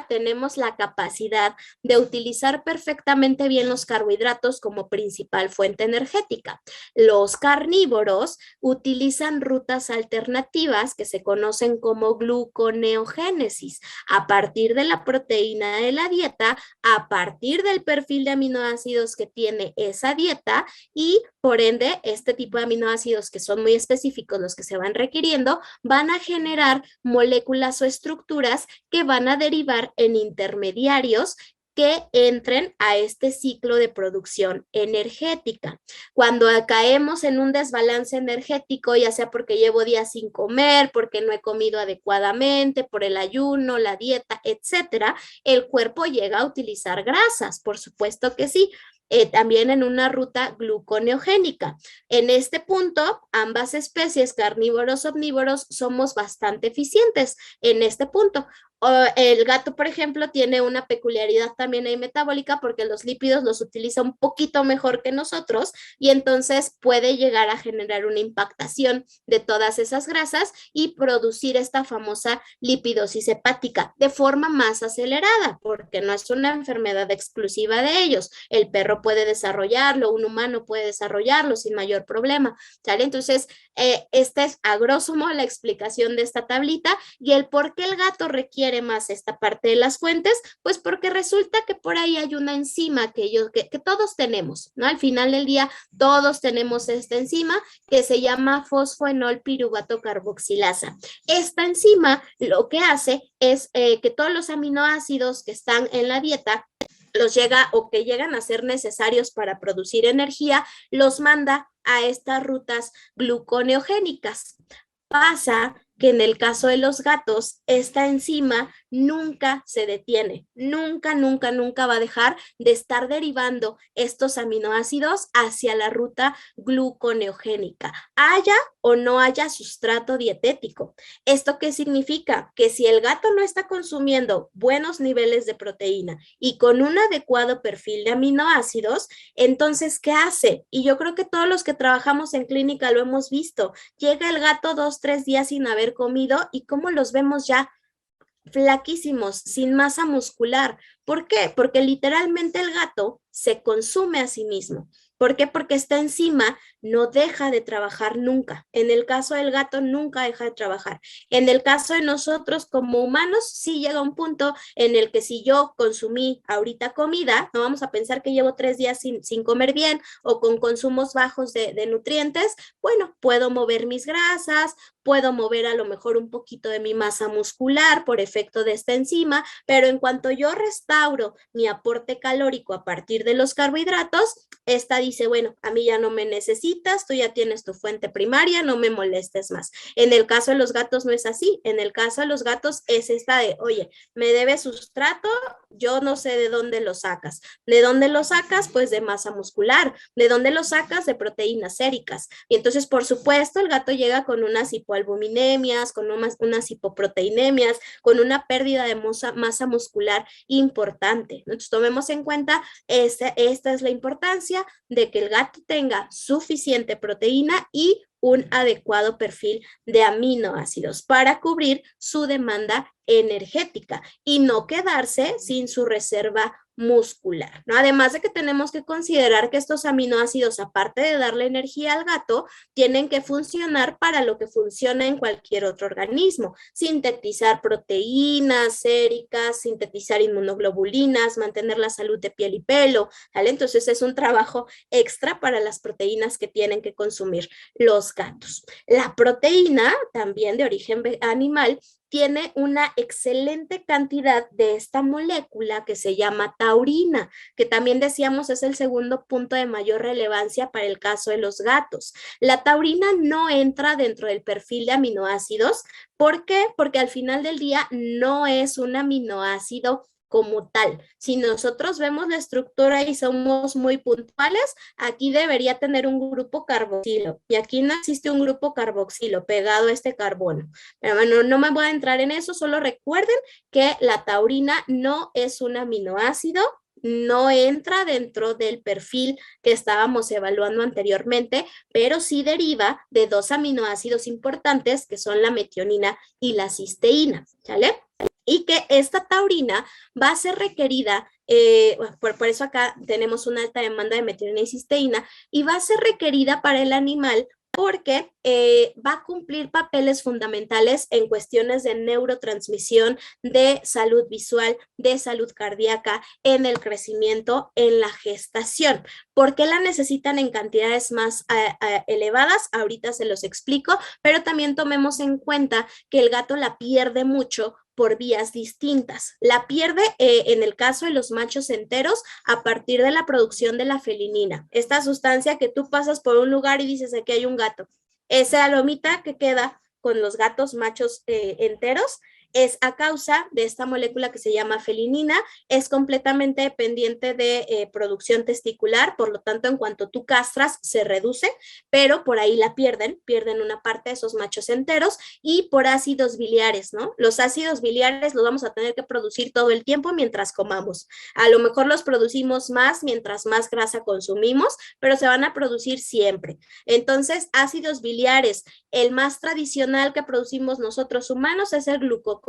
tenemos la capacidad de utilizar perfectamente bien los carbohidratos como principal fuente energética. Los carnívoros utilizan rutas alternativas que se conocen como gluconeogénesis, a partir de la proteína de la dieta, a partir del perfil de aminoácidos que tiene esa dieta y por ende este tipo de aminoácidos que son muy específicos los que se van requiriendo van a generar moléculas o estructuras que van a derivar en intermediarios que entren a este ciclo de producción energética. Cuando caemos en un desbalance energético, ya sea porque llevo días sin comer, porque no he comido adecuadamente, por el ayuno, la dieta, etcétera, el cuerpo llega a utilizar grasas, por supuesto que sí. También en una ruta gluconeogénica. En este punto, ambas especies, carnívoros, omnívoros, somos bastante eficientes en este punto. El gato, por ejemplo, tiene una peculiaridad también ahí metabólica porque los lípidos los utiliza un poquito mejor que nosotros y entonces puede llegar a generar una impactación de todas esas grasas y producir esta famosa lipidosis hepática de forma más acelerada porque no es una enfermedad exclusiva de ellos. El perro puede desarrollarlo, un humano puede desarrollarlo sin mayor problema, ¿sale? Entonces, esta es a grosso modo la explicación de esta tablita y el por qué el gato requiere más esta parte de las fuentes, pues porque resulta que por ahí hay una enzima que todos tenemos, ¿no? Al final del día todos tenemos esta enzima que se llama fosfoenol piruvato carboxilasa. Esta enzima lo que hace es que todos los aminoácidos que están en la dieta que llegan a ser necesarios para producir energía, los manda a estas rutas gluconeogénicas. Pasa que en el caso de los gatos, esta enzima nunca se detiene, nunca va a dejar de estar derivando estos aminoácidos hacia la ruta gluconeogénica, haya o no haya sustrato dietético. ¿Esto qué significa? Que si el gato no está consumiendo buenos niveles de proteína y con un adecuado perfil de aminoácidos, entonces, ¿qué hace? Y yo creo que todos los que trabajamos en clínica lo hemos visto. Llega el gato 2-3 días sin haber comido y cómo los vemos ya flaquísimos, sin masa muscular. ¿Por qué? Porque literalmente el gato se consume a sí mismo. ¿Por qué? Porque esta enzima no deja de trabajar nunca. En el caso del gato nunca deja de trabajar. En el caso de nosotros como humanos sí llega un punto en el que si yo consumí ahorita comida, no vamos a pensar que llevo 3 días sin comer bien o con consumos bajos de nutrientes, bueno, puedo mover mis grasas, puedo mover a lo mejor un poquito de mi masa muscular por efecto de esta enzima, pero en cuanto yo restauro mi aporte calórico a partir de los carbohidratos, esta dice, bueno, a mí ya no me necesitas, tú ya tienes tu fuente primaria, no me molestes más. En el caso de los gatos no es así, en el caso de los gatos es esta de, oye, me debes sustrato, yo no sé de dónde lo sacas. ¿De dónde lo sacas? Pues de masa muscular. ¿De dónde lo sacas? De proteínas séricas. Y entonces, por supuesto, el gato llega con unas hipoalbuminemias, con unas hipoproteinemias, con una pérdida de masa muscular importante. Entonces, tomemos en cuenta, esta es la importancia de que el gato tenga suficiente proteína y un adecuado perfil de aminoácidos para cubrir su demanda energética y no quedarse sin su reserva muscular, ¿no? Además de que tenemos que considerar que estos aminoácidos, aparte de darle energía al gato, tienen que funcionar para lo que funciona en cualquier otro organismo, sintetizar proteínas séricas, sintetizar inmunoglobulinas, mantener la salud de piel y pelo, ¿vale? Entonces es un trabajo extra para las proteínas que tienen que consumir los gatos. La proteína, también de origen animal, tiene una excelente cantidad de esta molécula que se llama taurina, que también decíamos es el segundo punto de mayor relevancia para el caso de los gatos. La taurina no entra dentro del perfil de aminoácidos. ¿Por qué? Porque al final del día no es un aminoácido como tal. Si nosotros vemos la estructura y somos muy puntuales, aquí debería tener un grupo carboxilo y aquí no existe un grupo carboxilo pegado a este carbono. Pero bueno, no me voy a entrar en eso, solo recuerden que la taurina no es un aminoácido, no entra dentro del perfil que estábamos evaluando anteriormente, pero sí deriva de dos aminoácidos importantes que son la metionina y la cisteína, ¿sale? Y que esta taurina va a ser requerida, por eso acá tenemos una alta demanda de metionina y cisteína, y va a ser requerida para el animal porque va a cumplir papeles fundamentales en cuestiones de neurotransmisión, de salud visual, de salud cardíaca, en el crecimiento, en la gestación. ¿Por qué la necesitan en cantidades más elevadas? Ahorita se los explico, pero también tomemos en cuenta que el gato la pierde mucho por vías distintas. La pierde en el caso de los machos enteros a partir de la producción de la felinina, esta sustancia que tú pasas por un lugar y dices aquí hay un gato. Esa lomita que queda con los gatos machos enteros es a causa de esta molécula que se llama felinina, es completamente dependiente de producción testicular, por lo tanto, en cuanto tú castras, se reduce, pero por ahí la pierden una parte de esos machos enteros y por ácidos biliares, ¿no? Los ácidos biliares los vamos a tener que producir todo el tiempo mientras comamos. A lo mejor los producimos más mientras más grasa consumimos, pero se van a producir siempre. Entonces, ácidos biliares, el más tradicional que producimos nosotros humanos es el glucocólico,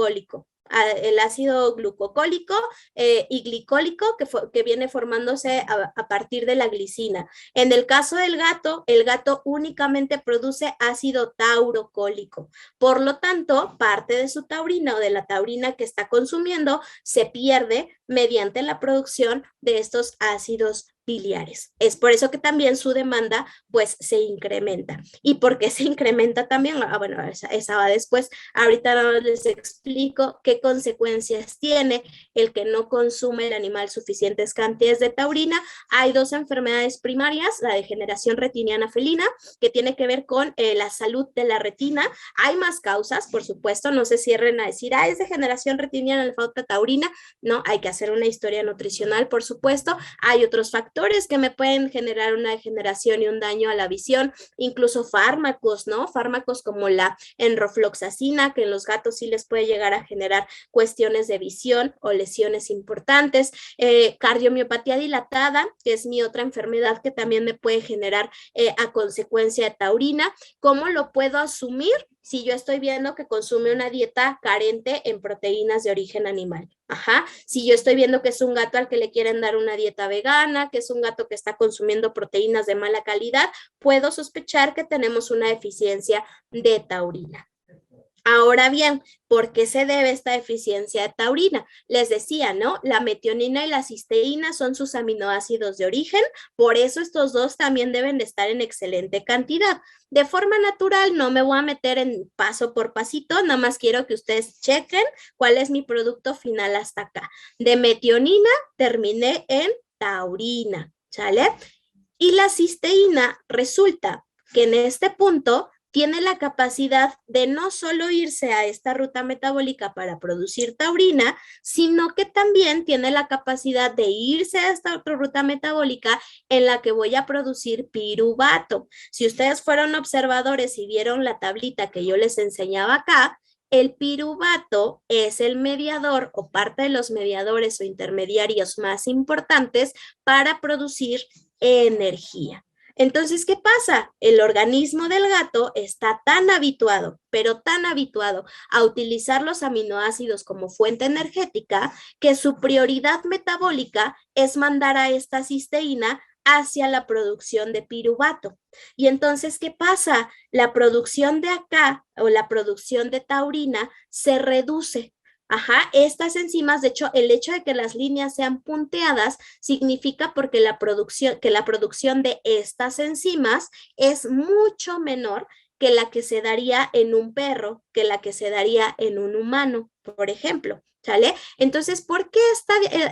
el ácido glucocólico y glicólico que viene formándose a partir de la glicina. En el caso del gato, el gato únicamente produce ácido taurocólico. Por lo tanto, parte de su taurina o de la taurina que está consumiendo se pierde mediante la producción de estos ácidos biliares. Es por eso que también su demanda pues se incrementa. ¿Y por qué se incrementa también? Bueno, esa va después. Ahorita les explico qué consecuencias tiene el que no consume el animal suficientes cantidades de taurina. Hay dos enfermedades primarias, la degeneración retiniana felina, que tiene que ver con la salud de la retina. Hay más causas, por supuesto, no se cierren a decir, es degeneración retiniana, le falta taurina. No, hay que hacer una historia nutricional, por supuesto. Hay otros factores que me pueden generar una degeneración y un daño a la visión, incluso fármacos, ¿no? Fármacos como la enrofloxacina, que en los gatos sí les puede llegar a generar cuestiones de visión o lesiones importantes, cardiomiopatía dilatada, que es mi otra enfermedad que también me puede generar a consecuencia de taurina. ¿Cómo lo puedo asumir? Si yo estoy viendo que consume una dieta carente en proteínas de origen animal. Si yo estoy viendo que es un gato al que le quieren dar una dieta vegana, que es un gato que está consumiendo proteínas de mala calidad, puedo sospechar que tenemos una deficiencia de taurina. Ahora bien, ¿por qué se debe esta deficiencia de taurina? Les decía, ¿no? La metionina y la cisteína son sus aminoácidos de origen, por eso estos dos también deben de estar en excelente cantidad. De forma natural, no me voy a meter en paso por pasito, nada más quiero que ustedes chequen cuál es mi producto final hasta acá. De metionina terminé en taurina, ¿sale? Y la cisteína resulta que en este punto tiene la capacidad de no solo irse a esta ruta metabólica para producir taurina, sino que también tiene la capacidad de irse a esta otra ruta metabólica en la que voy a producir piruvato. Si ustedes fueron observadores y vieron la tablita que yo les enseñaba acá, el piruvato es el mediador o parte de los mediadores o intermediarios más importantes para producir energía. Entonces, ¿qué pasa? El organismo del gato está tan habituado, pero tan habituado a utilizar los aminoácidos como fuente energética, que su prioridad metabólica es mandar a esta cisteína hacia la producción de piruvato. Y entonces, ¿qué pasa? La producción de acá o la producción de taurina se reduce. Ajá, estas enzimas, de hecho, el hecho de que las líneas sean punteadas significa porque la producción de estas enzimas es mucho menor que la que se daría en un perro, que la que se daría en un humano, por ejemplo. ¿Sale? Entonces, ¿por qué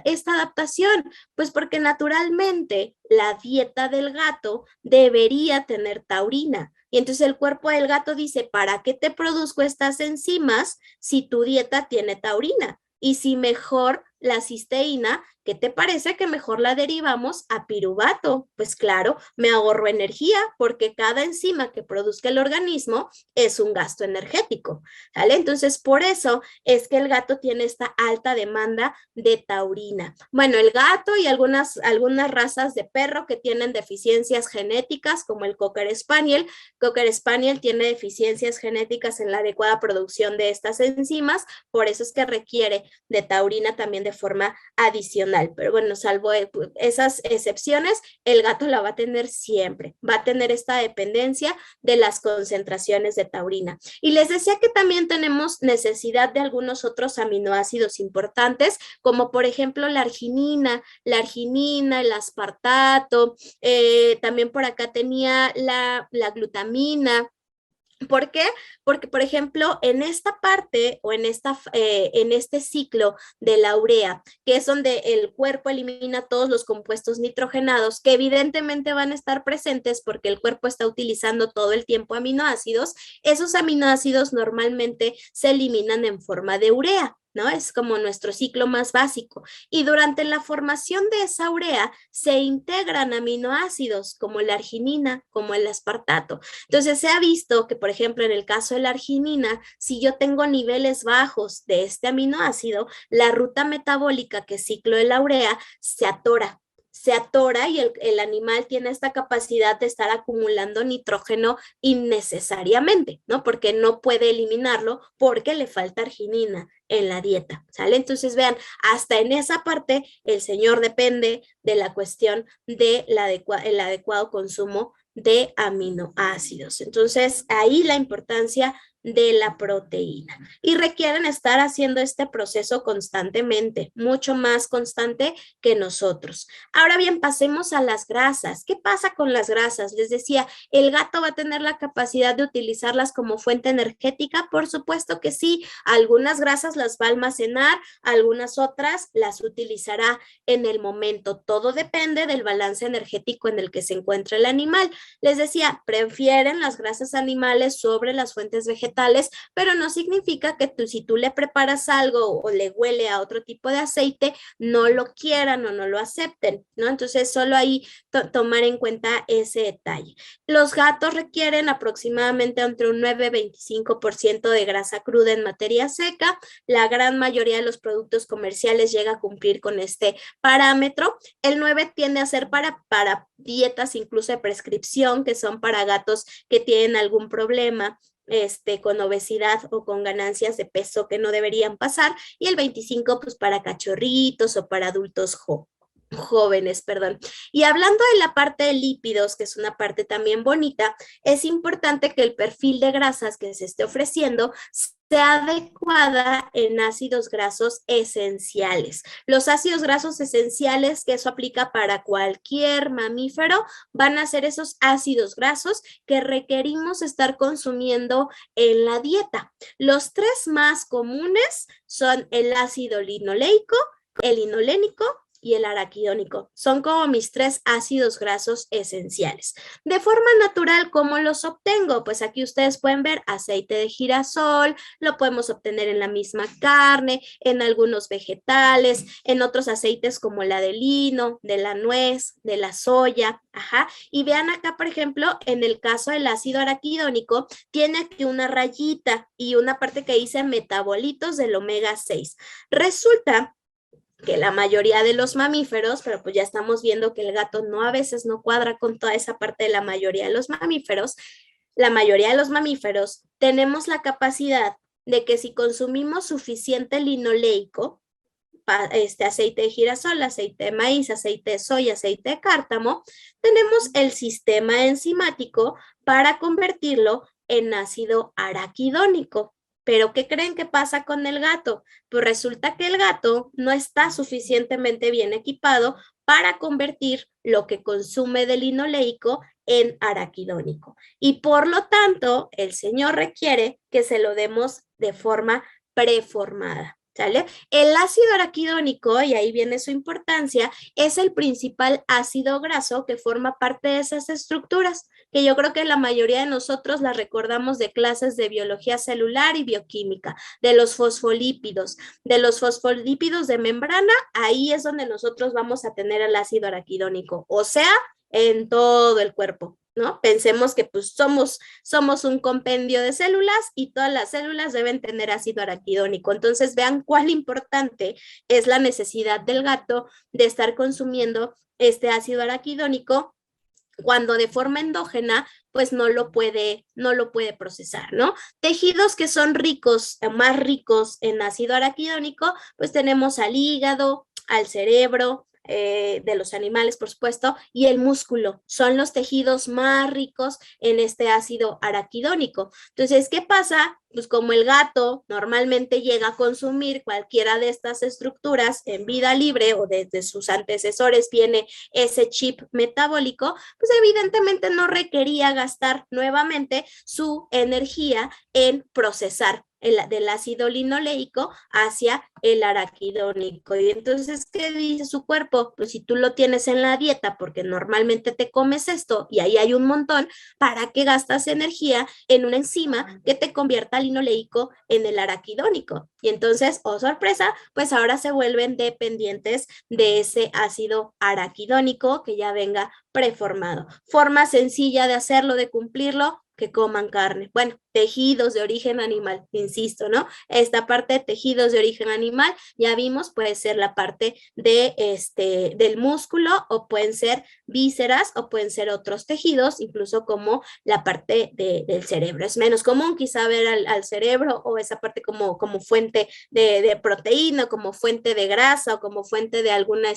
esta adaptación? Pues porque naturalmente la dieta del gato debería tener taurina. Y entonces el cuerpo del gato dice, ¿para qué te produzco estas enzimas si tu dieta tiene taurina? Y si mejor la cisteína, ¿qué te parece que mejor la derivamos a piruvato? Pues claro, me ahorro energía porque cada enzima que produzca el organismo es un gasto energético, ¿vale? Entonces, por eso es que el gato tiene esta alta demanda de taurina. Bueno, el gato y algunas razas de perro que tienen deficiencias genéticas, como el Cocker Spaniel. Cocker Spaniel tiene deficiencias genéticas en la adecuada producción de estas enzimas, por eso es que requiere de taurina también de forma adicional. Pero bueno, salvo esas excepciones, el gato la va a tener siempre, va a tener esta dependencia de las concentraciones de taurina. Y les decía que también tenemos necesidad de algunos otros aminoácidos importantes, como por ejemplo la arginina, el aspartato, también por acá tenía la glutamina. ¿Por qué? Porque, por ejemplo, en esta parte o en este ciclo de la urea, que es donde el cuerpo elimina todos los compuestos nitrogenados, que evidentemente van a estar presentes porque el cuerpo está utilizando todo el tiempo aminoácidos, esos aminoácidos normalmente se eliminan en forma de urea, ¿no? Es como nuestro ciclo más básico. Y durante la formación de esa urea se integran aminoácidos como la arginina, como el aspartato. Entonces se ha visto que, por ejemplo, en el caso de la arginina, si yo tengo niveles bajos de este aminoácido, la ruta metabólica que ciclo de la urea se atora y el animal tiene esta capacidad de estar acumulando nitrógeno innecesariamente, ¿no? Porque no puede eliminarlo porque le falta arginina en la dieta, ¿sale? Entonces vean, hasta en esa parte el señor depende de la cuestión del adecuado consumo de aminoácidos. Entonces, ahí la importancia de la proteína. Y requieren estar haciendo este proceso constantemente, mucho más constante que nosotros. Ahora bien, pasemos a las grasas. ¿Qué pasa con las grasas? Les decía, ¿el gato va a tener la capacidad de utilizarlas como fuente energética? Por supuesto que sí. Algunas grasas las va a almacenar, algunas otras las utilizará en el momento. Todo depende del balance energético en el que se encuentra el animal. Les decía, prefieren las grasas animales sobre las fuentes vegetales, pero no significa que si tú le preparas algo o le huele a otro tipo de aceite, no lo quieran o no lo acepten, ¿no? Entonces, solo ahí tomar en cuenta ese detalle. Los gatos requieren aproximadamente entre un 9 y 25% de grasa cruda en materia seca. La gran mayoría de los productos comerciales llega a cumplir con este parámetro. El 9 tiende a ser para dietas incluso de prescripción, que son para gatos que tienen algún problema con obesidad o con ganancias de peso que no deberían pasar, y el 25 pues para cachorritos o para adultos jóvenes. jóvenes, perdón. Y hablando de la parte de lípidos, que es una parte también bonita, es importante que el perfil de grasas que se esté ofreciendo sea adecuada en ácidos grasos esenciales. Los ácidos grasos esenciales, que eso aplica para cualquier mamífero, van a ser esos ácidos grasos que requerimos estar consumiendo en la dieta. Los tres más comunes son el ácido linoleico, el linolénico y el araquidónico. Son como mis tres ácidos grasos esenciales. De forma natural, ¿cómo los obtengo? Pues aquí ustedes pueden ver aceite de girasol, lo podemos obtener en la misma carne, en algunos vegetales, en otros aceites como la de lino, de la nuez, de la soya, ajá. Y vean acá, por ejemplo, en el caso del ácido araquidónico, tiene aquí una rayita y una parte que dice metabolitos del omega 6. Resulta que la mayoría de los mamíferos, pero pues ya estamos viendo que el gato no a veces no cuadra con toda esa parte de la mayoría de los mamíferos, la mayoría de los mamíferos tenemos la capacidad de que si consumimos suficiente linoleico, aceite de girasol, aceite de maíz, aceite de soya, aceite de cártamo, tenemos el sistema enzimático para convertirlo en ácido araquidónico. Pero ¿qué creen que pasa con el gato? Pues resulta que el gato no está suficientemente bien equipado para convertir lo que consume de linoleico en araquidónico. Y por lo tanto, el señor requiere que se lo demos de forma preformada. ¿Sale? El ácido araquidónico, y ahí viene su importancia, es el principal ácido graso que forma parte de esas estructuras, que yo creo que la mayoría de nosotros las recordamos de clases de biología celular y bioquímica, de los fosfolípidos. De los fosfolípidos de membrana, ahí es donde nosotros vamos a tener el ácido araquidónico, o sea, en todo el cuerpo. ¿No? Pensemos que pues somos un compendio de células y todas las células deben tener ácido araquidónico. Entonces vean cuál importante es la necesidad del gato de estar consumiendo este ácido araquidónico cuando de forma endógena pues no lo puede procesar, ¿no? Tejidos que son ricos, más ricos en ácido araquidónico, pues tenemos al hígado, al cerebro, de los animales, por supuesto, y el músculo. Son los tejidos más ricos en este ácido araquidónico. Entonces, ¿qué pasa? Pues como el gato normalmente llega a consumir cualquiera de estas estructuras en vida libre o desde sus antecesores viene ese chip metabólico, pues evidentemente no requería gastar nuevamente su energía en procesar del ácido linoleico hacia el araquidónico. Y entonces, ¿qué dice su cuerpo? Pues si tú lo tienes en la dieta porque normalmente te comes esto y ahí hay un montón, ¿para qué gastas energía en una enzima que te convierta linoleico en el araquidónico? Y entonces, oh sorpresa, pues ahora se vuelven dependientes de ese ácido araquidónico que ya venga preformado. Forma sencilla de hacerlo, de cumplirlo, que coman carne. Bueno, tejidos de origen animal, insisto, ¿no? Esta parte de tejidos de origen animal, ya vimos, puede ser la parte del músculo o pueden ser vísceras o pueden ser otros tejidos, incluso como la parte del cerebro. Es menos común quizá ver al cerebro o esa parte como fuente de proteína, como fuente de grasa o como fuente de alguna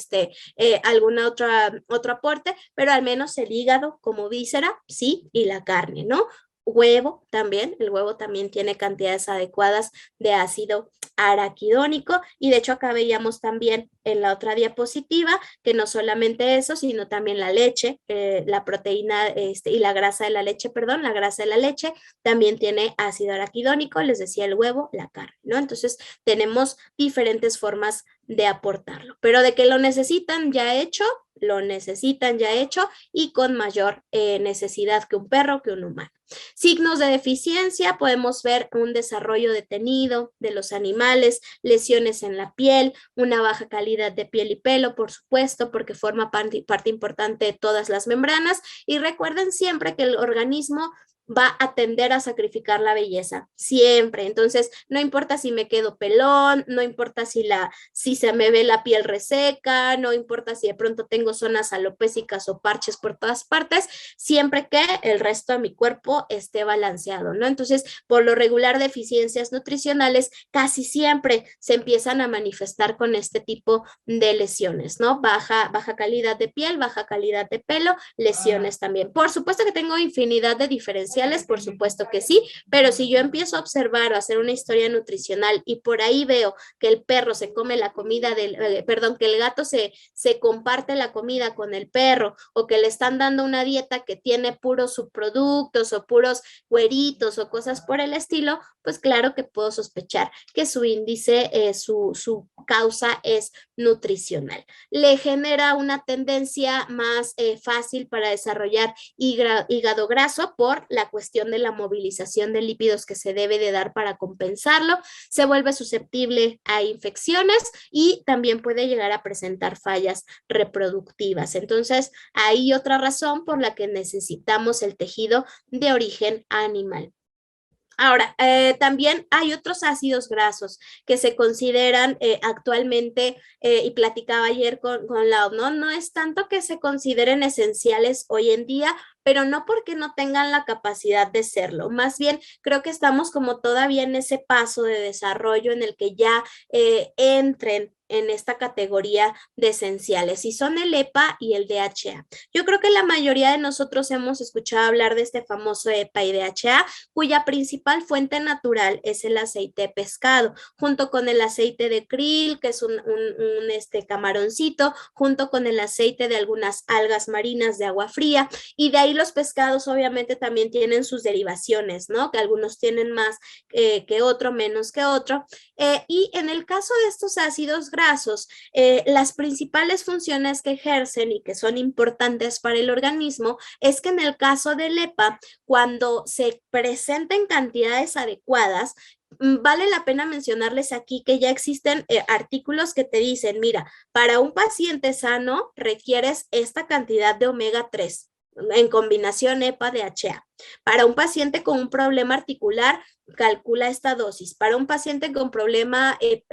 otro aporte, pero al menos el hígado como víscera, sí, y la carne, ¿no? Huevo también, el huevo también tiene cantidades adecuadas de ácido araquidónico y de hecho acá veíamos también en la otra diapositiva que no solamente eso, sino también la leche, la proteína y la grasa de la leche, perdón, la grasa de la leche también tiene ácido araquidónico, les decía el huevo, la carne, ¿no? Entonces tenemos diferentes formas de aportarlo, pero de que lo necesitan ya hecho, lo necesitan ya hecho y con mayor necesidad que un perro, que un humano. Signos de deficiencia, podemos ver un desarrollo detenido de los animales, lesiones en la piel, una baja calidad de piel y pelo, por supuesto, porque forma parte importante de todas las membranas. Y recuerden siempre que el organismo va a tender a sacrificar la belleza, siempre. Entonces, no importa si me quedo pelón, no importa si se me ve la piel reseca, no importa si de pronto tengo zonas alopécicas o parches por todas partes, siempre que el resto de mi cuerpo esté balanceado, ¿no? Entonces, por lo regular, deficiencias nutricionales casi siempre se empiezan a manifestar con este tipo de lesiones, ¿no? Baja calidad de piel, baja calidad de pelo, lesiones también. Por supuesto que tengo infinidad de diferenciales, por supuesto que sí, pero si yo empiezo a observar o a hacer una historia nutricional y por ahí veo que el perro se come la comida que el gato se comparte la comida con el perro o que le están dando una dieta que tiene puros subproductos o puros güeritos o cosas por el estilo, pues claro que puedo sospechar que su índice, su causa es nutricional. Le genera una tendencia más fácil para desarrollar hígado graso por la cuestión de la movilización de lípidos que se debe de dar para compensarlo, se vuelve susceptible a infecciones y también puede llegar a presentar fallas reproductivas. Entonces, hay otra razón por la que necesitamos el tejido de origen animal. Ahora, también hay otros ácidos grasos que se consideran actualmente, y platicaba ayer con Lau, ¿no? No es tanto que se consideren esenciales hoy en día, pero no porque no tengan la capacidad de serlo. Más bien, creo que estamos como todavía en ese paso de desarrollo en el que ya entren en esta categoría de esenciales, y son el EPA y el DHA. Yo creo que la mayoría de nosotros hemos escuchado hablar de este famoso EPA y DHA, cuya principal fuente natural es el aceite de pescado, junto con el aceite de krill, que es un camaroncito, junto con el aceite de algunas algas marinas de agua fría, y de ahí los pescados obviamente también tienen sus derivaciones, ¿no? Que algunos tienen más que otro, menos que otro. Y en el caso de estos ácidos grasos, las principales funciones que ejercen y que son importantes para el organismo es que en el caso del EPA, cuando se presenta en cantidades adecuadas, vale la pena mencionarles aquí que ya existen artículos que te dicen, mira, para un paciente sano requieres esta cantidad de omega 3 en combinación EPA-DHA. Para un paciente con un problema articular, calcula esta dosis. Para un paciente con problema de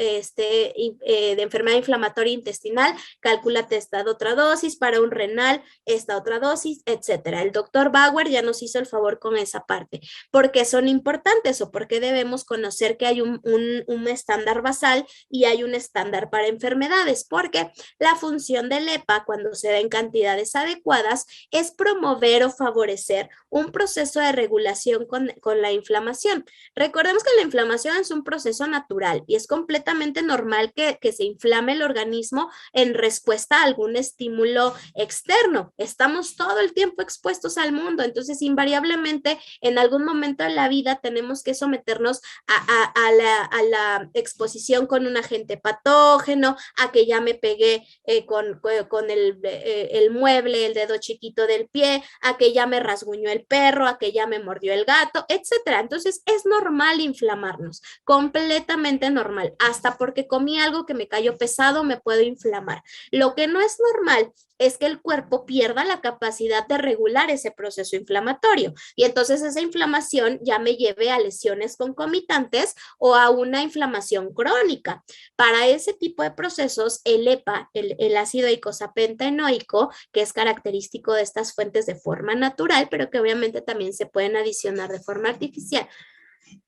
enfermedad inflamatoria intestinal, calcúlate esta otra dosis. Para un renal, esta otra dosis, etcétera. El doctor Bauer ya nos hizo el favor con esa parte. ¿Por qué son importantes o por qué debemos conocer que hay un estándar basal y hay un estándar para enfermedades? Porque la función del EPA, cuando se da en cantidades adecuadas, es promover o favorecer un proceso de regulación con la inflamación. Recordemos que la inflamación es un proceso natural y es completamente normal que se inflame el organismo en respuesta a algún estímulo externo. Estamos todo el tiempo expuestos al mundo, entonces invariablemente en algún momento de la vida tenemos que someternos a la exposición con un agente patógeno, a que ya me pegué con el mueble, el dedo chiquito del pie, a que ya me rasguñó el perro, a que ya me mordió el gato, etcétera. Entonces es normal inflamarnos, completamente normal, hasta porque comí algo que me cayó pesado me puedo inflamar. Lo que no es normal es que el cuerpo pierda la capacidad de regular ese proceso inflamatorio y entonces esa inflamación ya me lleve a lesiones concomitantes o a una inflamación crónica. Para ese tipo de procesos, el EPA, el ácido eicosapentaenoico, que es característico de estas fuentes de forma natural, pero que obviamente también se pueden adicionar de forma artificial,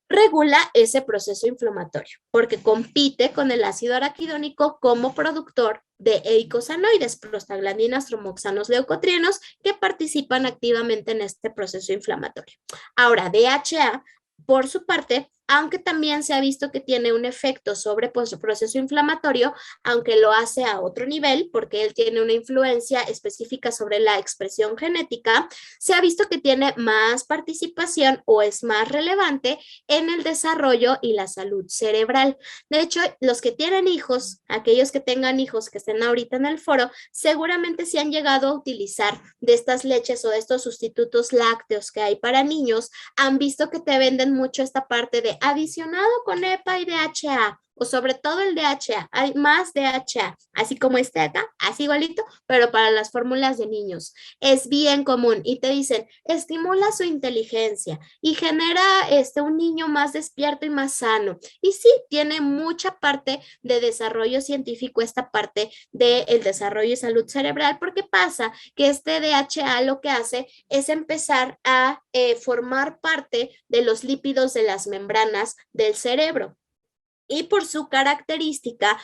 regula ese proceso inflamatorio porque compite con el ácido araquidónico como productor de eicosanoides, prostaglandinas, tromoxanos, leucotrienos, que participan activamente en este proceso inflamatorio. Ahora, DHA, por su parte, aunque también se ha visto que tiene un efecto sobre su proceso inflamatorio, aunque lo hace a otro nivel, porque él tiene una influencia específica sobre la expresión genética, se ha visto que tiene más participación o es más relevante en el desarrollo y la salud cerebral. De hecho, los que tienen hijos, aquellos que tengan hijos que estén ahorita en el foro, seguramente se han llegado a utilizar de estas leches o de estos sustitutos lácteos que hay para niños, han visto que te venden mucho esta parte de adicionado con EPA y DHA, o sobre todo el DHA, hay más DHA, así como este acá, así igualito, pero para las fórmulas de niños. Es bien común y te dicen, estimula su inteligencia y genera un niño más despierto y más sano. Y sí, tiene mucha parte de desarrollo científico, esta parte del desarrollo y salud cerebral, porque pasa que este DHA lo que hace es empezar a formar parte de los lípidos de las membranas del cerebro. Y por sus características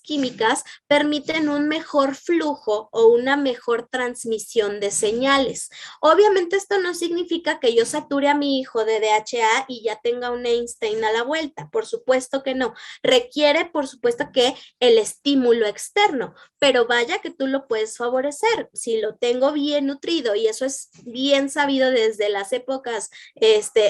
químicas, permiten un mejor flujo o una mejor transmisión de señales. Obviamente esto no significa que yo sature a mi hijo de DHA y ya tenga un Einstein a la vuelta, por supuesto que no. Requiere, por supuesto, que el estímulo externo, pero vaya que tú lo puedes favorecer si lo tengo bien nutrido, y eso es bien sabido desde las épocas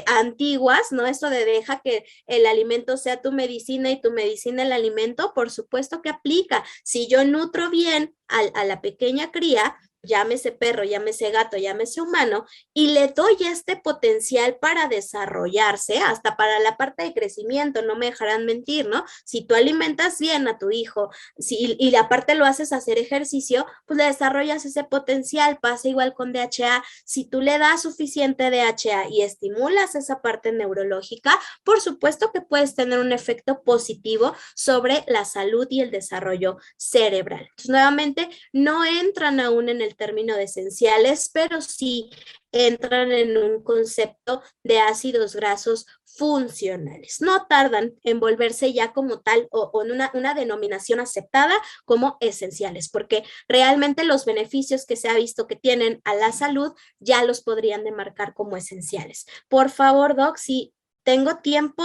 antiguas, ¿no? Esto de deja que el alimento sea tu medicina y tu medicina el alimento, por supuesto que aplica. Si yo nutro bien a la pequeña cría, llámese perro, llámese gato, llámese humano, y le doy este potencial para desarrollarse, hasta para la parte de crecimiento, no me dejarán mentir, ¿no? Si tú alimentas bien a tu hijo y aparte lo haces hacer ejercicio, pues le desarrollas ese potencial. Pasa igual con DHA. Si tú le das suficiente DHA y estimulas esa parte neurológica, por supuesto que puedes tener un efecto positivo sobre la salud y el desarrollo cerebral. Entonces, nuevamente, no entran aún en el término de esenciales, pero sí entran en un concepto de ácidos grasos funcionales. No tardan en volverse ya como tal o en una denominación aceptada como esenciales, porque realmente los beneficios que se ha visto que tienen a la salud ya los podrían demarcar como esenciales. Por favor, Doc, si tengo tiempo,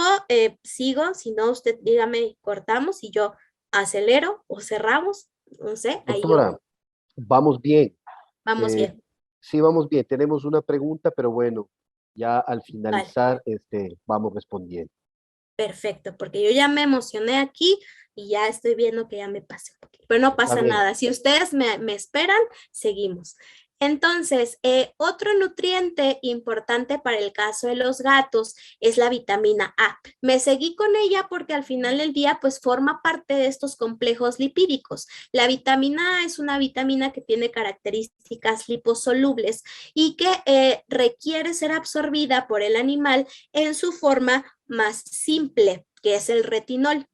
sigo, si no, usted dígame, cortamos y yo acelero o cerramos, no sé, ahí Doctora, yo, vamos bien. vamos Eh, bien. sí, vamos bien. Tenemos una pregunta, pero bueno, ya al Vale, finalizar, vamos respondiendo. perfecto, porque yo ya me emocioné aquí y ya estoy viendo que ya me pasé un poquito, pero no Está pasa bien. nada. Si ustedes me esperan, seguimos. Entonces, otro nutriente importante para el caso de los gatos es la vitamina A. Me seguí con ella porque al final del día, pues forma parte de estos complejos lipídicos. La vitamina A es una vitamina que tiene características liposolubles y que requiere ser absorbida por el animal en su forma más simple, que es el retinol.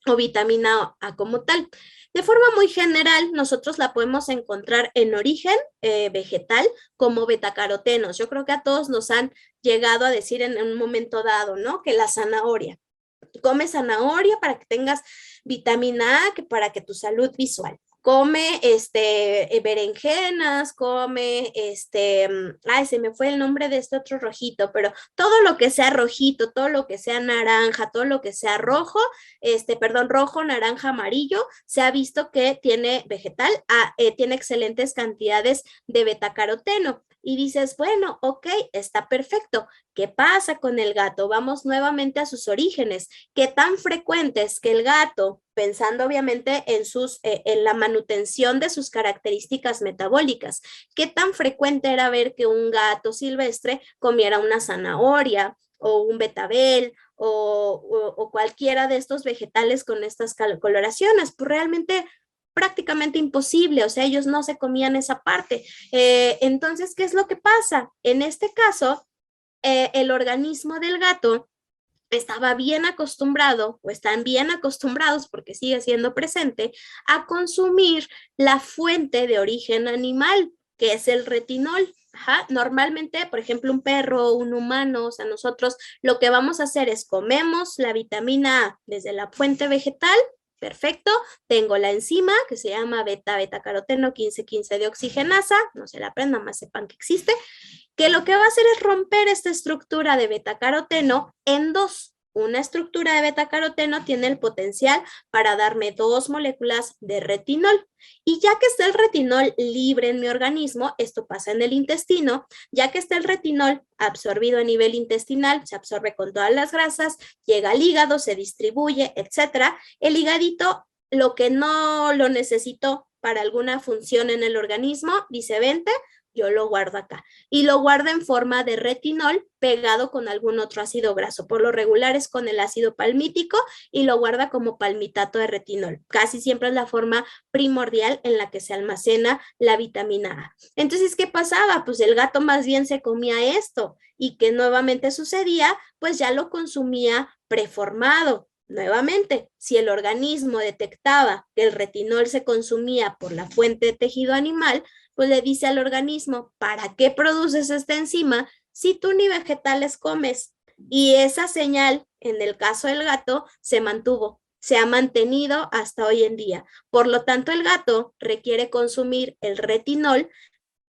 O vitamina A como tal. De forma muy general, nosotros la podemos encontrar en origen vegetal como betacarotenos. Yo creo que a todos nos han llegado a decir en un momento dado, ¿no? Que la zanahoria. Come zanahoria para que tengas vitamina A, que para que tu salud visual. Come berenjenas, come ay, se me fue el nombre de este otro rojito, pero todo lo que sea rojito, todo lo que sea naranja, todo lo que sea rojo, perdón, rojo, naranja, amarillo, se ha visto que tiene vegetal, tiene excelentes cantidades de betacaroteno. Y dices, bueno, ok, está perfecto. ¿Qué pasa con el gato? Vamos nuevamente a sus orígenes. ¿Qué tan frecuente es que el gato, pensando obviamente en la manutención de sus características metabólicas, qué tan frecuente era ver que un gato silvestre comiera una zanahoria o un betabel o cualquiera de estos vegetales con estas coloraciones? Pues realmente prácticamente imposible, o sea, ellos no se comían esa parte. Entonces, ¿qué es lo que pasa? En este caso, el organismo del gato estaba bien acostumbrado o están bien acostumbrados porque sigue siendo presente a consumir la fuente de origen animal, que es el retinol. Ajá. Normalmente, por ejemplo, un perro, un humano, o sea, nosotros lo que vamos a hacer es comemos la vitamina A desde la fuente vegetal. Perfecto, tengo la enzima que se llama beta-caroteno 15,15 de oxigenasa, no se la aprendan, más sepan que existe, que lo que va a hacer es romper esta estructura de betacaroteno en dos. Una estructura de betacaroteno tiene el potencial para darme dos moléculas de retinol. Y ya que está el retinol libre en mi organismo, esto pasa en el intestino, ya que está el retinol absorbido a nivel intestinal, se absorbe con todas las grasas, llega al hígado, se distribuye, etcétera. El hígadito, lo que no lo necesitó para alguna función en el organismo, dice, vente, yo lo guardo acá. Y lo guarda en forma de retinol pegado con algún otro ácido graso. Por lo regular es con el ácido palmítico y lo guarda como palmitato de retinol. Casi siempre es la forma primordial en la que se almacena la vitamina A. Entonces, ¿qué pasaba? Pues el gato más bien se comía esto y que nuevamente sucedía, pues ya lo consumía preformado. Nuevamente, si el organismo detectaba que el retinol se consumía por la fuente de tejido animal, pues le dice al organismo, ¿para qué produces esta enzima si tú ni vegetales comes? Y esa señal, en el caso del gato, se mantuvo, se ha mantenido hasta hoy en día. Por lo tanto, el gato requiere consumir el retinol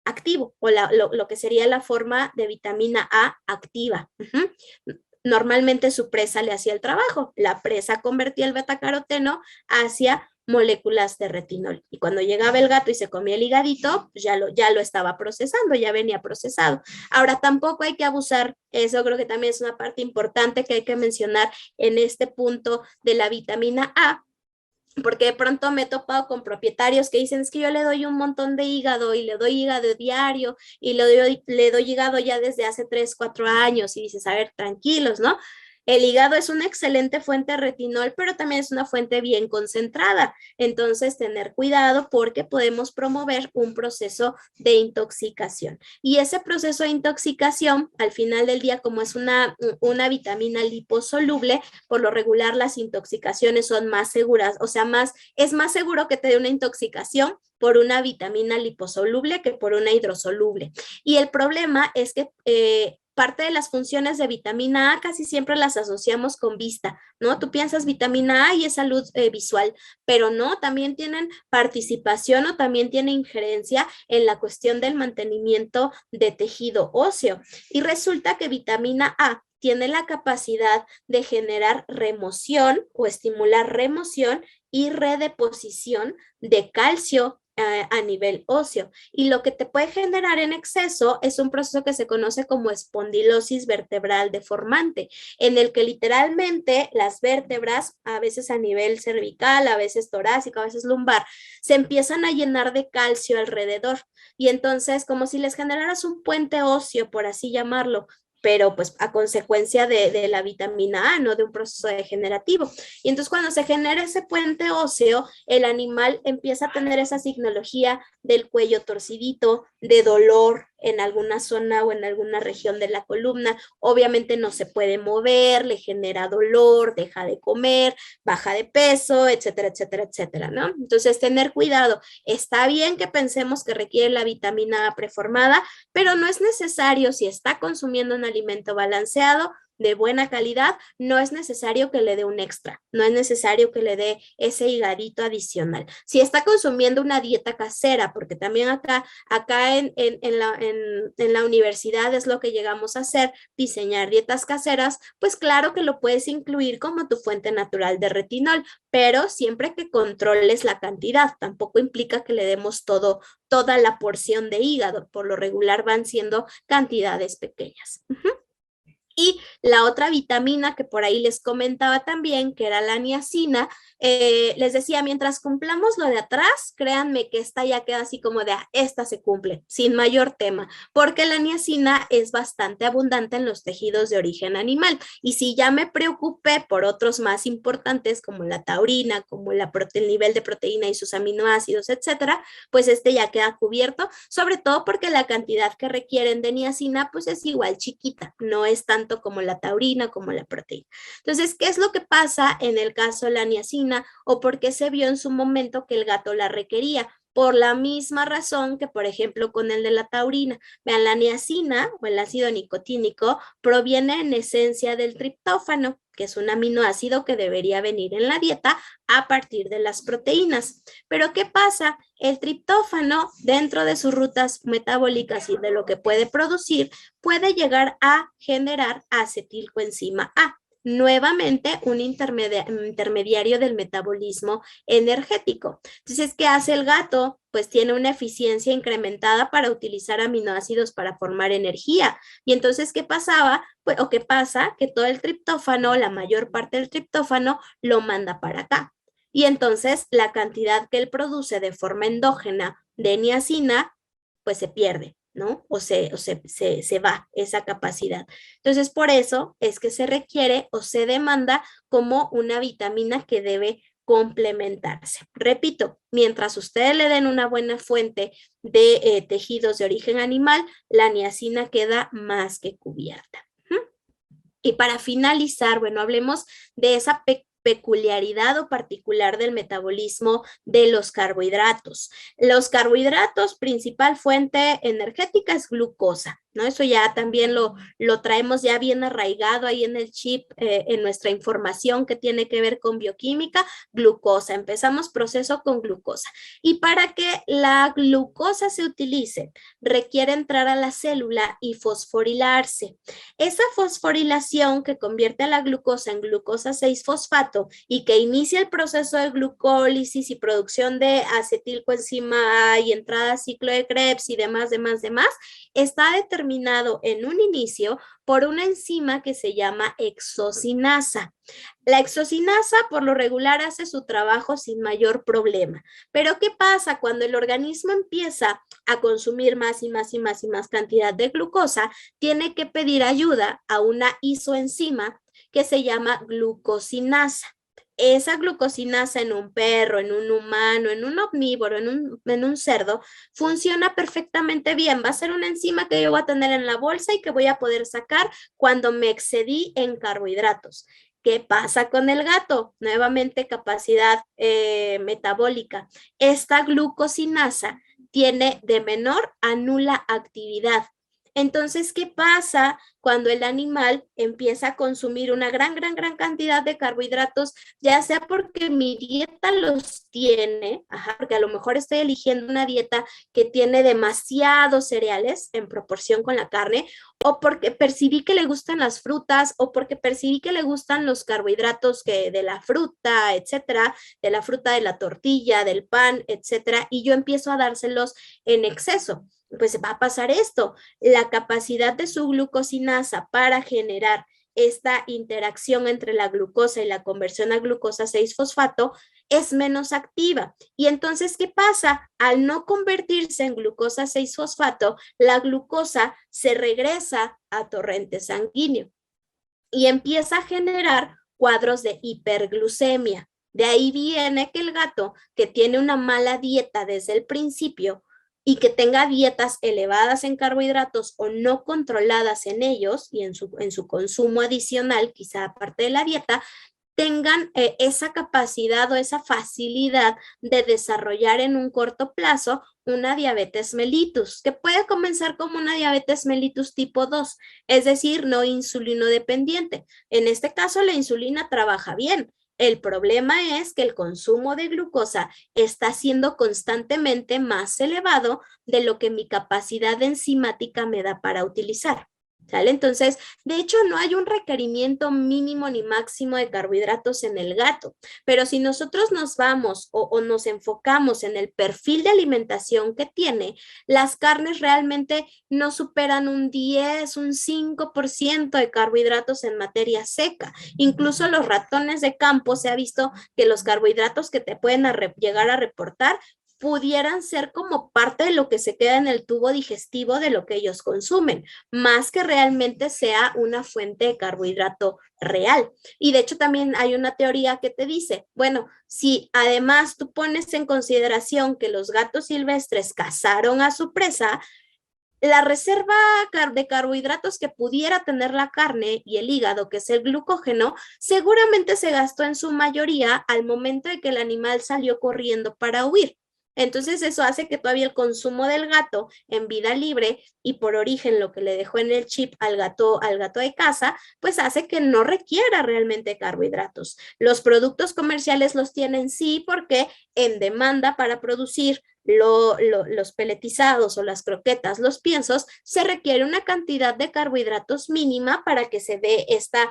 activo o lo que sería la forma de vitamina A activa. Normalmente su presa le hacía el trabajo. La presa convertía el betacaroteno hacia moléculas de retinol. Y cuando llegaba el gato y se comía el higadito, pues ya lo estaba procesando, ya venía procesado. Ahora, tampoco hay que abusar, eso creo que también es una parte importante que hay que mencionar en este punto de la vitamina A, porque de pronto me he topado con propietarios que dicen, es que yo le doy un montón de hígado y le doy hígado diario y le doy hígado ya desde hace 3, 4 años y dices, a ver, tranquilos, ¿no? El hígado es una excelente fuente de retinol, pero también es una fuente bien concentrada. Entonces, tener cuidado porque podemos promover un proceso de intoxicación. Y ese proceso de intoxicación, al final del día, como es una vitamina liposoluble, por lo regular las intoxicaciones son más seguras, o sea, es más seguro que te dé una intoxicación por una vitamina liposoluble que por una hidrosoluble. Y el problema es que parte de las funciones de vitamina A casi siempre las asociamos con vista, ¿no? Tú piensas vitamina A y es salud visual, pero no, también tienen participación o también tiene injerencia en la cuestión del mantenimiento de tejido óseo. Y resulta que vitamina A tiene la capacidad de generar remoción o estimular remoción y redeposición de calcio a nivel óseo. Y lo que te puede generar en exceso es un proceso que se conoce como espondilosis vertebral deformante, en el que literalmente las vértebras, a veces a nivel cervical, a veces torácico, a veces lumbar, se empiezan a llenar de calcio alrededor. Y entonces, como si les generaras un puente óseo, por así llamarlo, pero pues a consecuencia de la vitamina A, no de un proceso degenerativo. Y entonces cuando se genera ese puente óseo, el animal empieza a tener esa signología del cuello torcidito, de dolor en alguna zona o en alguna región de la columna. Obviamente no se puede mover, le genera dolor, deja de comer, baja de peso, etcétera, etcétera, etcétera, ¿no? Entonces tener cuidado. Está bien que pensemos que requiere la vitamina A preformada, pero no es necesario, si está consumiendo un alimento balanceado, de buena calidad, no es necesario que le dé un extra, no es necesario que le dé ese higadito adicional. Si está consumiendo una dieta casera, porque también acá en la universidad es lo que llegamos a hacer, diseñar dietas caseras, pues claro que lo puedes incluir como tu fuente natural de retinol, pero siempre que controles la cantidad, tampoco implica que le demos toda la porción de hígado, por lo regular van siendo cantidades pequeñas. Y la otra vitamina que por ahí les comentaba también, que era la niacina, les decía, mientras cumplamos lo de atrás, créanme que esta ya queda así como de, esta se cumple, sin mayor tema, porque la niacina es bastante abundante en los tejidos de origen animal. Y si ya me preocupé por otros más importantes, como la taurina, como el nivel de proteína y sus aminoácidos, etcétera, pues este ya queda cubierto, sobre todo porque la cantidad que requieren de niacina, pues es igual chiquita, no es tanto como la taurina, como la proteína. Entonces, ¿qué es lo que pasa en el caso de la niacina o por qué se vio en su momento que el gato la requería? Por la misma razón que, por ejemplo, con el de la taurina. Vean, la niacina o el ácido nicotínico proviene en esencia del triptófano, que es un aminoácido que debería venir en la dieta a partir de las proteínas. Pero ¿qué pasa? El triptófano, dentro de sus rutas metabólicas y de lo que puede producir, puede llegar a generar acetilcoenzima A. Nuevamente, un intermediario del metabolismo energético. Entonces, ¿qué hace el gato? Pues tiene una eficiencia incrementada para utilizar aminoácidos para formar energía. Y entonces, ¿qué pasaba? Pues, o qué pasa, que todo el triptófano, la mayor parte del triptófano, lo manda para acá. y entonces la cantidad que él produce de forma endógena de niacina, pues se pierde, ¿no? Se va esa capacidad. Entonces, por eso es que se requiere o se demanda como una vitamina que debe complementarse. Repito, mientras ustedes le den una buena fuente de tejidos de origen animal, la niacina queda más que cubierta. Y para finalizar, bueno, hablemos de esa peculiaridad o particular del metabolismo de los carbohidratos. Los carbohidratos, principal fuente energética es glucosa, ¿no? Eso ya también lo traemos ya bien arraigado ahí en el chip, en nuestra información que tiene que ver con bioquímica, glucosa. Empezamos proceso con glucosa. Y para que la glucosa se utilice, requiere entrar a la célula y fosforilarse. Esa fosforilación que convierte a la glucosa en glucosa 6-fosfato y que inicia el proceso de glucólisis y producción de acetilcoenzima A y entrada a ciclo de Krebs y demás, está determinado en un inicio por una enzima que se llama exocinasa. La exocinasa por lo regular hace su trabajo sin mayor problema, pero ¿qué pasa cuando el organismo empieza a consumir más y más y más y más cantidad de glucosa? Tiene que pedir ayuda a una isoenzima que se llama glucosinasa. Esa glucosinasa en un perro, en un humano, en un omnívoro, en un cerdo, funciona perfectamente bien. Va a ser una enzima que yo voy a tener en la bolsa y que voy a poder sacar cuando me excedí en carbohidratos. ¿Qué pasa con el gato? Nuevamente capacidad metabólica. Esta glucosinasa tiene de menor a nula actividad. Entonces, ¿qué pasa cuando el animal empieza a consumir una gran cantidad de carbohidratos, ya sea porque mi dieta los tiene, porque a lo mejor estoy eligiendo una dieta que tiene demasiados cereales en proporción con la carne, o porque percibí que le gustan las frutas, o porque percibí que le gustan los carbohidratos de la fruta, etcétera, de la fruta, de la tortilla, del pan, etcétera, y yo empiezo a dárselos en exceso? Pues va a pasar esto, la capacidad de su glucosinasa para generar esta interacción entre la glucosa y la conversión a glucosa 6-fosfato es menos activa. Y entonces, ¿qué pasa? Al no convertirse en glucosa 6-fosfato, la glucosa se regresa a torrente sanguíneo y empieza a generar cuadros de hiperglucemia. De ahí viene que el gato que tiene una mala dieta desde el principio y que tenga dietas elevadas en carbohidratos o no controladas en ellos y en su consumo adicional, quizá aparte de la dieta, tengan esa capacidad o esa facilidad de desarrollar en un corto plazo una diabetes mellitus, que puede comenzar como una diabetes mellitus tipo 2, es decir, no insulino dependiente. En este caso, la insulina trabaja bien. El problema es que el consumo de glucosa está siendo constantemente más elevado de lo que mi capacidad enzimática me da para utilizar. ¿Sale? Entonces, de hecho, no hay un requerimiento mínimo ni máximo de carbohidratos en el gato, pero si nosotros nos vamos o nos enfocamos en el perfil de alimentación que tiene, las carnes realmente no superan un 10, un 5% de carbohidratos en materia seca. Incluso los ratones de campo se ha visto que los carbohidratos que te pueden llegar a reportar pudieran ser como parte de lo que se queda en el tubo digestivo de lo que ellos consumen, más que realmente sea una fuente de carbohidrato real. Y de hecho también hay una teoría que te dice, bueno, si además tú pones en consideración que los gatos silvestres cazaron a su presa, la reserva de carbohidratos que pudiera tener la carne y el hígado, que es el glucógeno, seguramente se gastó en su mayoría al momento de que el animal salió corriendo para huir. Entonces eso hace que todavía el consumo del gato en vida libre y por origen lo que le dejó en el chip al gato de casa, pues hace que no requiera realmente carbohidratos. Los productos comerciales los tienen sí porque en demanda para producir los peletizados o las croquetas, los piensos, se requiere una cantidad de carbohidratos mínima para que se dé esta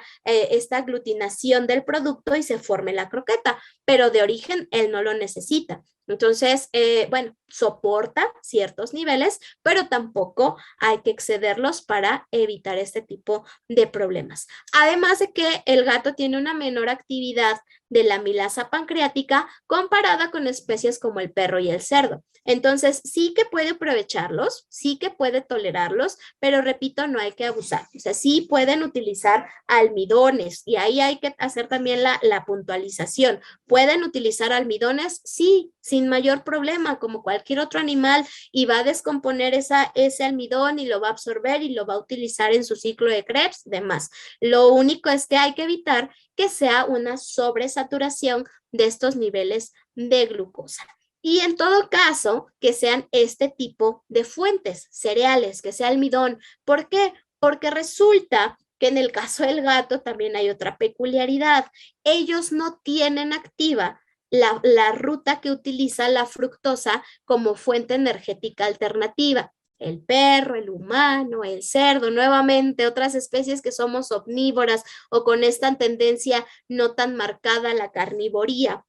aglutinación del producto y se forme la croqueta, pero de origen él no lo necesita. Entonces, bueno, soporta ciertos niveles, pero tampoco hay que excederlos para evitar este tipo de problemas. Además de que el gato tiene una menor actividad de la amilasa pancreática comparada con especies como el perro y el cerdo. Entonces, sí que puede aprovecharlos, sí que puede tolerarlos, pero repito, no hay que abusar. O sea, sí pueden utilizar almidones y ahí hay que hacer también la puntualización. ¿Pueden utilizar almidones? Sí, sin mayor problema, como cualquier otro animal, y va a descomponer ese almidón y lo va a absorber y lo va a utilizar en su ciclo de Krebs, demás. Lo único es que hay que evitar que sea una sobresaturación de estos niveles de glucosa. Y en todo caso, que sean este tipo de fuentes, cereales, que sea almidón. ¿Por qué? Porque resulta que en el caso del gato también hay otra peculiaridad. Ellos no tienen activa la ruta que utiliza la fructosa como fuente energética alternativa. El perro, el humano, el cerdo, nuevamente otras especies que somos omnívoras o con esta tendencia no tan marcada a la carnivoría.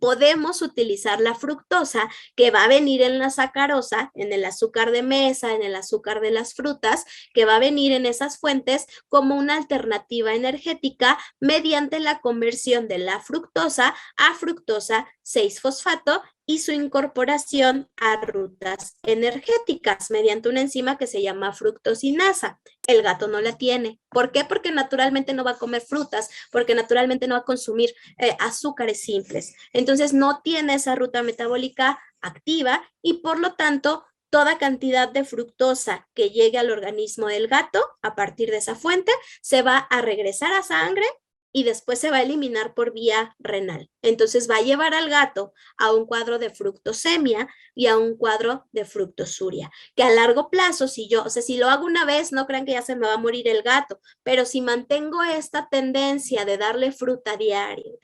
Podemos utilizar la fructosa que va a venir en la sacarosa, en el azúcar de mesa, en el azúcar de las frutas, que va a venir en esas fuentes como una alternativa energética mediante la conversión de la fructosa a fructosa 6-fosfato y su incorporación a rutas energéticas mediante una enzima que se llama fructosinasa. El gato no la tiene. ¿Por qué? Porque naturalmente no va a comer frutas, porque naturalmente no va a consumir azúcares simples. Entonces no tiene esa ruta metabólica activa y por lo tanto toda cantidad de fructosa que llegue al organismo del gato a partir de esa fuente se va a regresar a sangre y después se va a eliminar por vía renal. Entonces va a llevar al gato a un cuadro de fructosemia y a un cuadro de fructosuria, que a largo plazo, si lo hago una vez, no crean que ya se me va a morir el gato, pero si mantengo esta tendencia de darle fruta diario,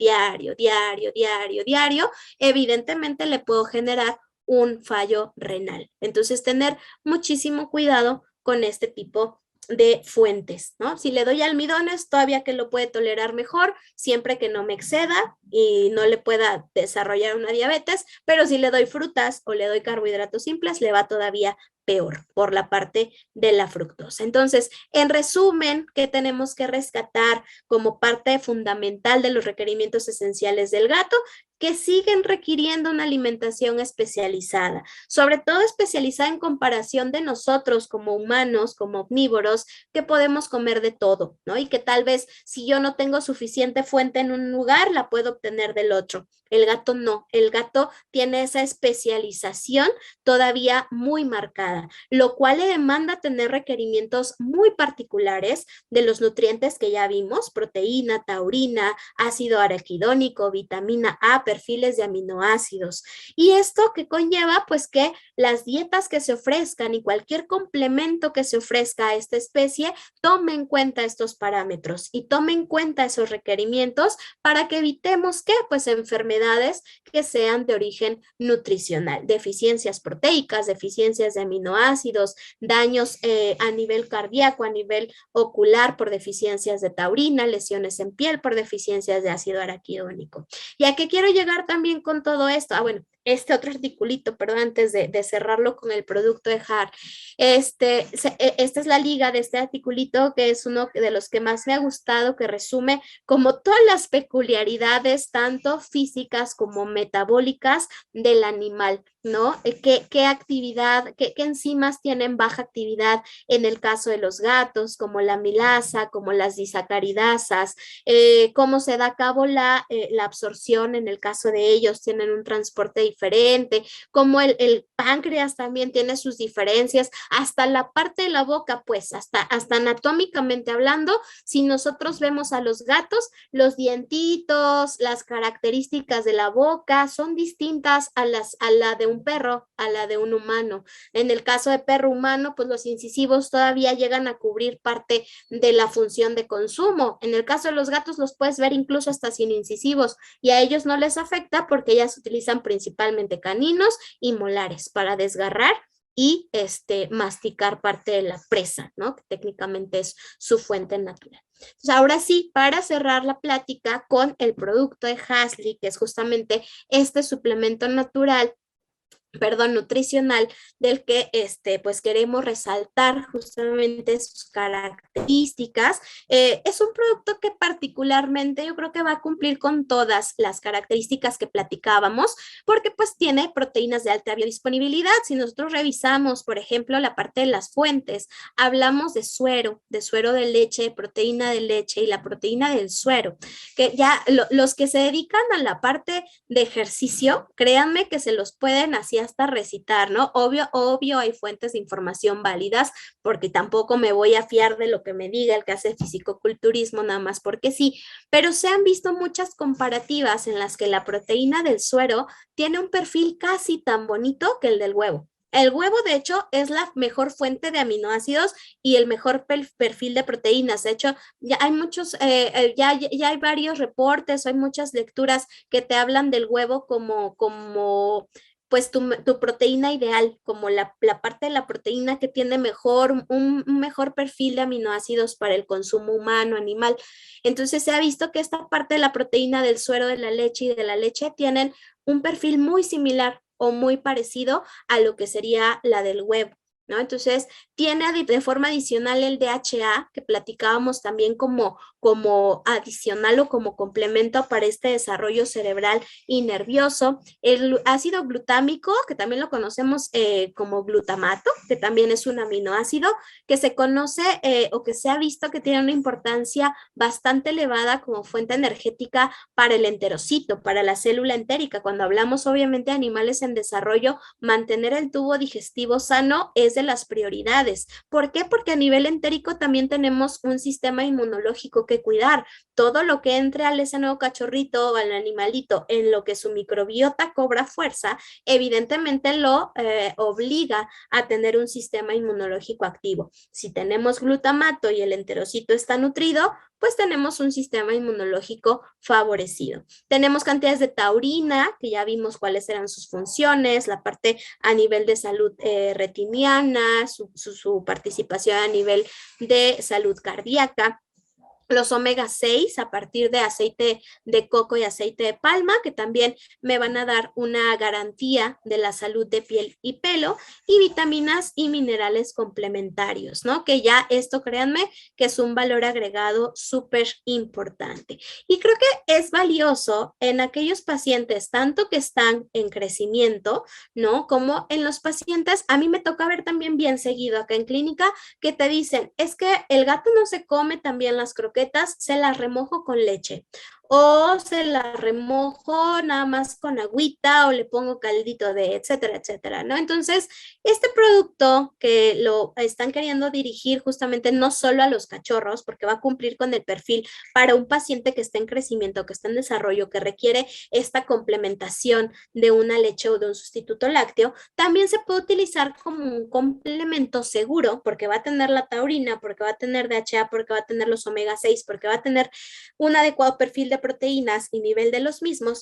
evidentemente le puedo generar un fallo renal. Entonces, tener muchísimo cuidado con este tipo de fuentes, ¿no? Si le doy almidones, todavía que lo puede tolerar mejor, siempre que no me exceda y no le pueda desarrollar una diabetes, pero si le doy frutas o le doy carbohidratos simples, le va todavía peor por la parte de la fructosa. Entonces, en resumen, ¿qué tenemos que rescatar como parte fundamental de los requerimientos esenciales del gato? Que siguen requiriendo una alimentación especializada, sobre todo especializada en comparación de nosotros como humanos, como omnívoros, que podemos comer de todo, ¿no? Y que tal vez si yo no tengo suficiente fuente en un lugar, la puedo obtener del otro. El gato no, el gato tiene esa especialización todavía muy marcada, lo cual le demanda tener requerimientos muy particulares de los nutrientes que ya vimos, proteína, taurina, ácido araquidónico, vitamina A, perfiles de aminoácidos. Y esto que conlleva pues que las dietas que se ofrezcan y cualquier complemento que se ofrezca a esta especie tome en cuenta estos parámetros y tome en cuenta esos requerimientos para que evitemos que pues enfermedades que sean de origen nutricional, deficiencias proteicas, deficiencias de aminoácidos, daños a nivel cardíaco, a nivel ocular por deficiencias de taurina, lesiones en piel por deficiencias de ácido araquidónico. ¿Y a qué quiero llegar también con todo esto? Bueno, este otro articulito, perdón, antes de cerrarlo con el producto de HAR. Esta es la liga de este articulito, que es uno de los que más me ha gustado, que resume como todas las peculiaridades, tanto físicas como metabólicas del animal, ¿no? ¿Qué actividad, qué enzimas tienen baja actividad en el caso de los gatos, como la amilasa, como las disacaridasas, cómo se da a cabo la absorción en el caso de ellos, tienen un transporte diferente, como el páncreas también tiene sus diferencias, hasta la parte de la boca, pues hasta anatómicamente hablando, si nosotros vemos a los gatos, los dientitos, las características de la boca son distintas a la de un perro, a la de un humano. En el caso de perro humano, pues los incisivos todavía llegan a cubrir parte de la función de consumo. En el caso de los gatos los puedes ver incluso hasta sin incisivos y a ellos no les afecta porque ellas utilizan principalmente caninos y molares para desgarrar y masticar parte de la presa, ¿no? Que técnicamente es su fuente natural. Entonces, ahora sí, para cerrar la plática con el producto de Hasley, que es justamente este suplemento natural nutricional del que pues queremos resaltar justamente sus características. Es un producto que particularmente yo creo que va a cumplir con todas las características que platicábamos, porque pues tiene proteínas de alta biodisponibilidad. Si nosotros revisamos, por ejemplo, la parte de las fuentes, hablamos de suero de leche, proteína de leche y la proteína del suero, que ya los que se dedican a la parte de ejercicio, créanme que se los pueden así hasta recitar, ¿no? Obvio hay fuentes de información válidas, porque tampoco me voy a fiar de lo que me diga el que hace fisicoculturismo nada más porque sí, pero se han visto muchas comparativas en las que la proteína del suero tiene un perfil casi tan bonito que el del huevo. El huevo, de hecho, es la mejor fuente de aminoácidos y el mejor perfil de proteínas. De hecho, ya hay ya hay varios reportes, hay muchas lecturas que te hablan del huevo como pues tu proteína ideal, como la parte de la proteína que tiene un mejor perfil de aminoácidos para el consumo humano, animal. Entonces se ha visto que esta parte de la proteína del suero de la leche y de la leche tienen un perfil muy similar o muy parecido a lo que sería la del huevo, ¿no? Entonces, tiene de forma adicional el DHA, que platicábamos también como adicional o como complemento para este desarrollo cerebral y nervioso. El ácido glutámico, que también lo conocemos como glutamato, que también es un aminoácido, que se conoce o que se ha visto que tiene una importancia bastante elevada como fuente energética para el enterocito, para la célula entérica. Cuando hablamos obviamente de animales en desarrollo, mantener el tubo digestivo sano es de las prioridades. ¿Por qué? Porque a nivel entérico también tenemos un sistema inmunológico que cuidar. Todo lo que entre a ese nuevo cachorrito o al animalito en lo que su microbiota cobra fuerza, evidentemente lo obliga a tener un sistema inmunológico activo. Si tenemos glutamato y el enterocito está nutrido, pues tenemos un sistema inmunológico favorecido. Tenemos cantidades de taurina, que ya vimos cuáles eran sus funciones, la parte a nivel de salud retiniana, su participación a nivel de salud cardíaca. Los omega 6 a partir de aceite de coco y aceite de palma, que también me van a dar una garantía de la salud de piel y pelo, y vitaminas y minerales complementarios, ¿no? Que ya esto, créanme, que es un valor agregado súper importante. Y creo que es valioso en aquellos pacientes, tanto que están en crecimiento, ¿no? Como en los pacientes, a mí me toca ver también bien seguido acá en clínica, que te dicen, es que el gato no se come también las croquetas, se las remojo con leche o se las remojo nada más con agüita o le pongo caldito de etcétera, etcétera, ¿no? Entonces, este producto que lo están queriendo dirigir justamente no solo a los cachorros, porque va a cumplir con el perfil para un paciente que está en crecimiento, que está en desarrollo, que requiere esta complementación de una leche o de un sustituto lácteo, también se puede utilizar como un complemento seguro, porque va a tener la taurina, porque va a tener DHA, porque va a tener los omega 6, porque va a tener un adecuado perfil de proteínas y nivel de los mismos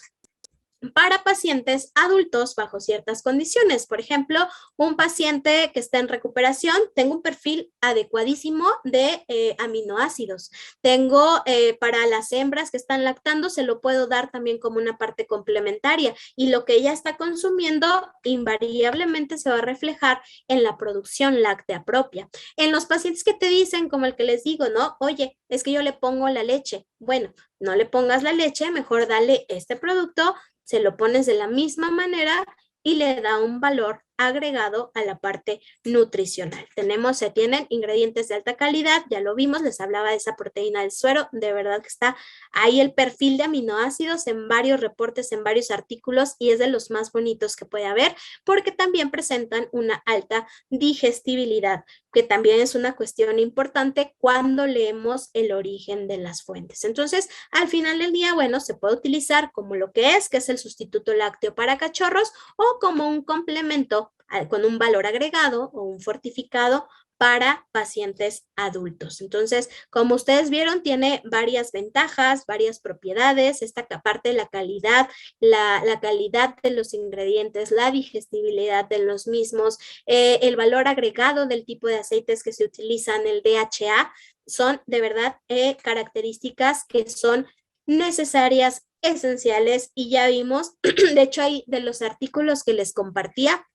para pacientes adultos bajo ciertas condiciones. Por ejemplo, un paciente que está en recuperación, tengo un perfil adecuadísimo de aminoácidos. Tengo para las hembras que están lactando, se lo puedo dar también como una parte complementaria y lo que ella está consumiendo invariablemente se va a reflejar en la producción láctea propia. En los pacientes que te dicen, como el que les digo, ¿no? Oye, es que yo le pongo la leche. Bueno, no le pongas la leche, mejor dale este producto, se lo pones de la misma manera y le da un valor agregado a la parte nutricional. Se tienen ingredientes de alta calidad, ya lo vimos, les hablaba de esa proteína del suero, de verdad que está ahí el perfil de aminoácidos en varios reportes, en varios artículos y es de los más bonitos que puede haber porque también presentan una alta digestibilidad, que también es una cuestión importante cuando leemos el origen de las fuentes. Entonces, al final del día, bueno, se puede utilizar como lo que es el sustituto lácteo para cachorros o como un complemento con un valor agregado o un fortificado para pacientes adultos. Entonces, como ustedes vieron, tiene varias ventajas, varias propiedades, esta parte de la calidad, la calidad de los ingredientes, la digestibilidad de los mismos, el valor agregado del tipo de aceites que se utilizan, el DHA, son de verdad características que son necesarias esenciales y ya vimos, de hecho hay de los artículos que les compartía,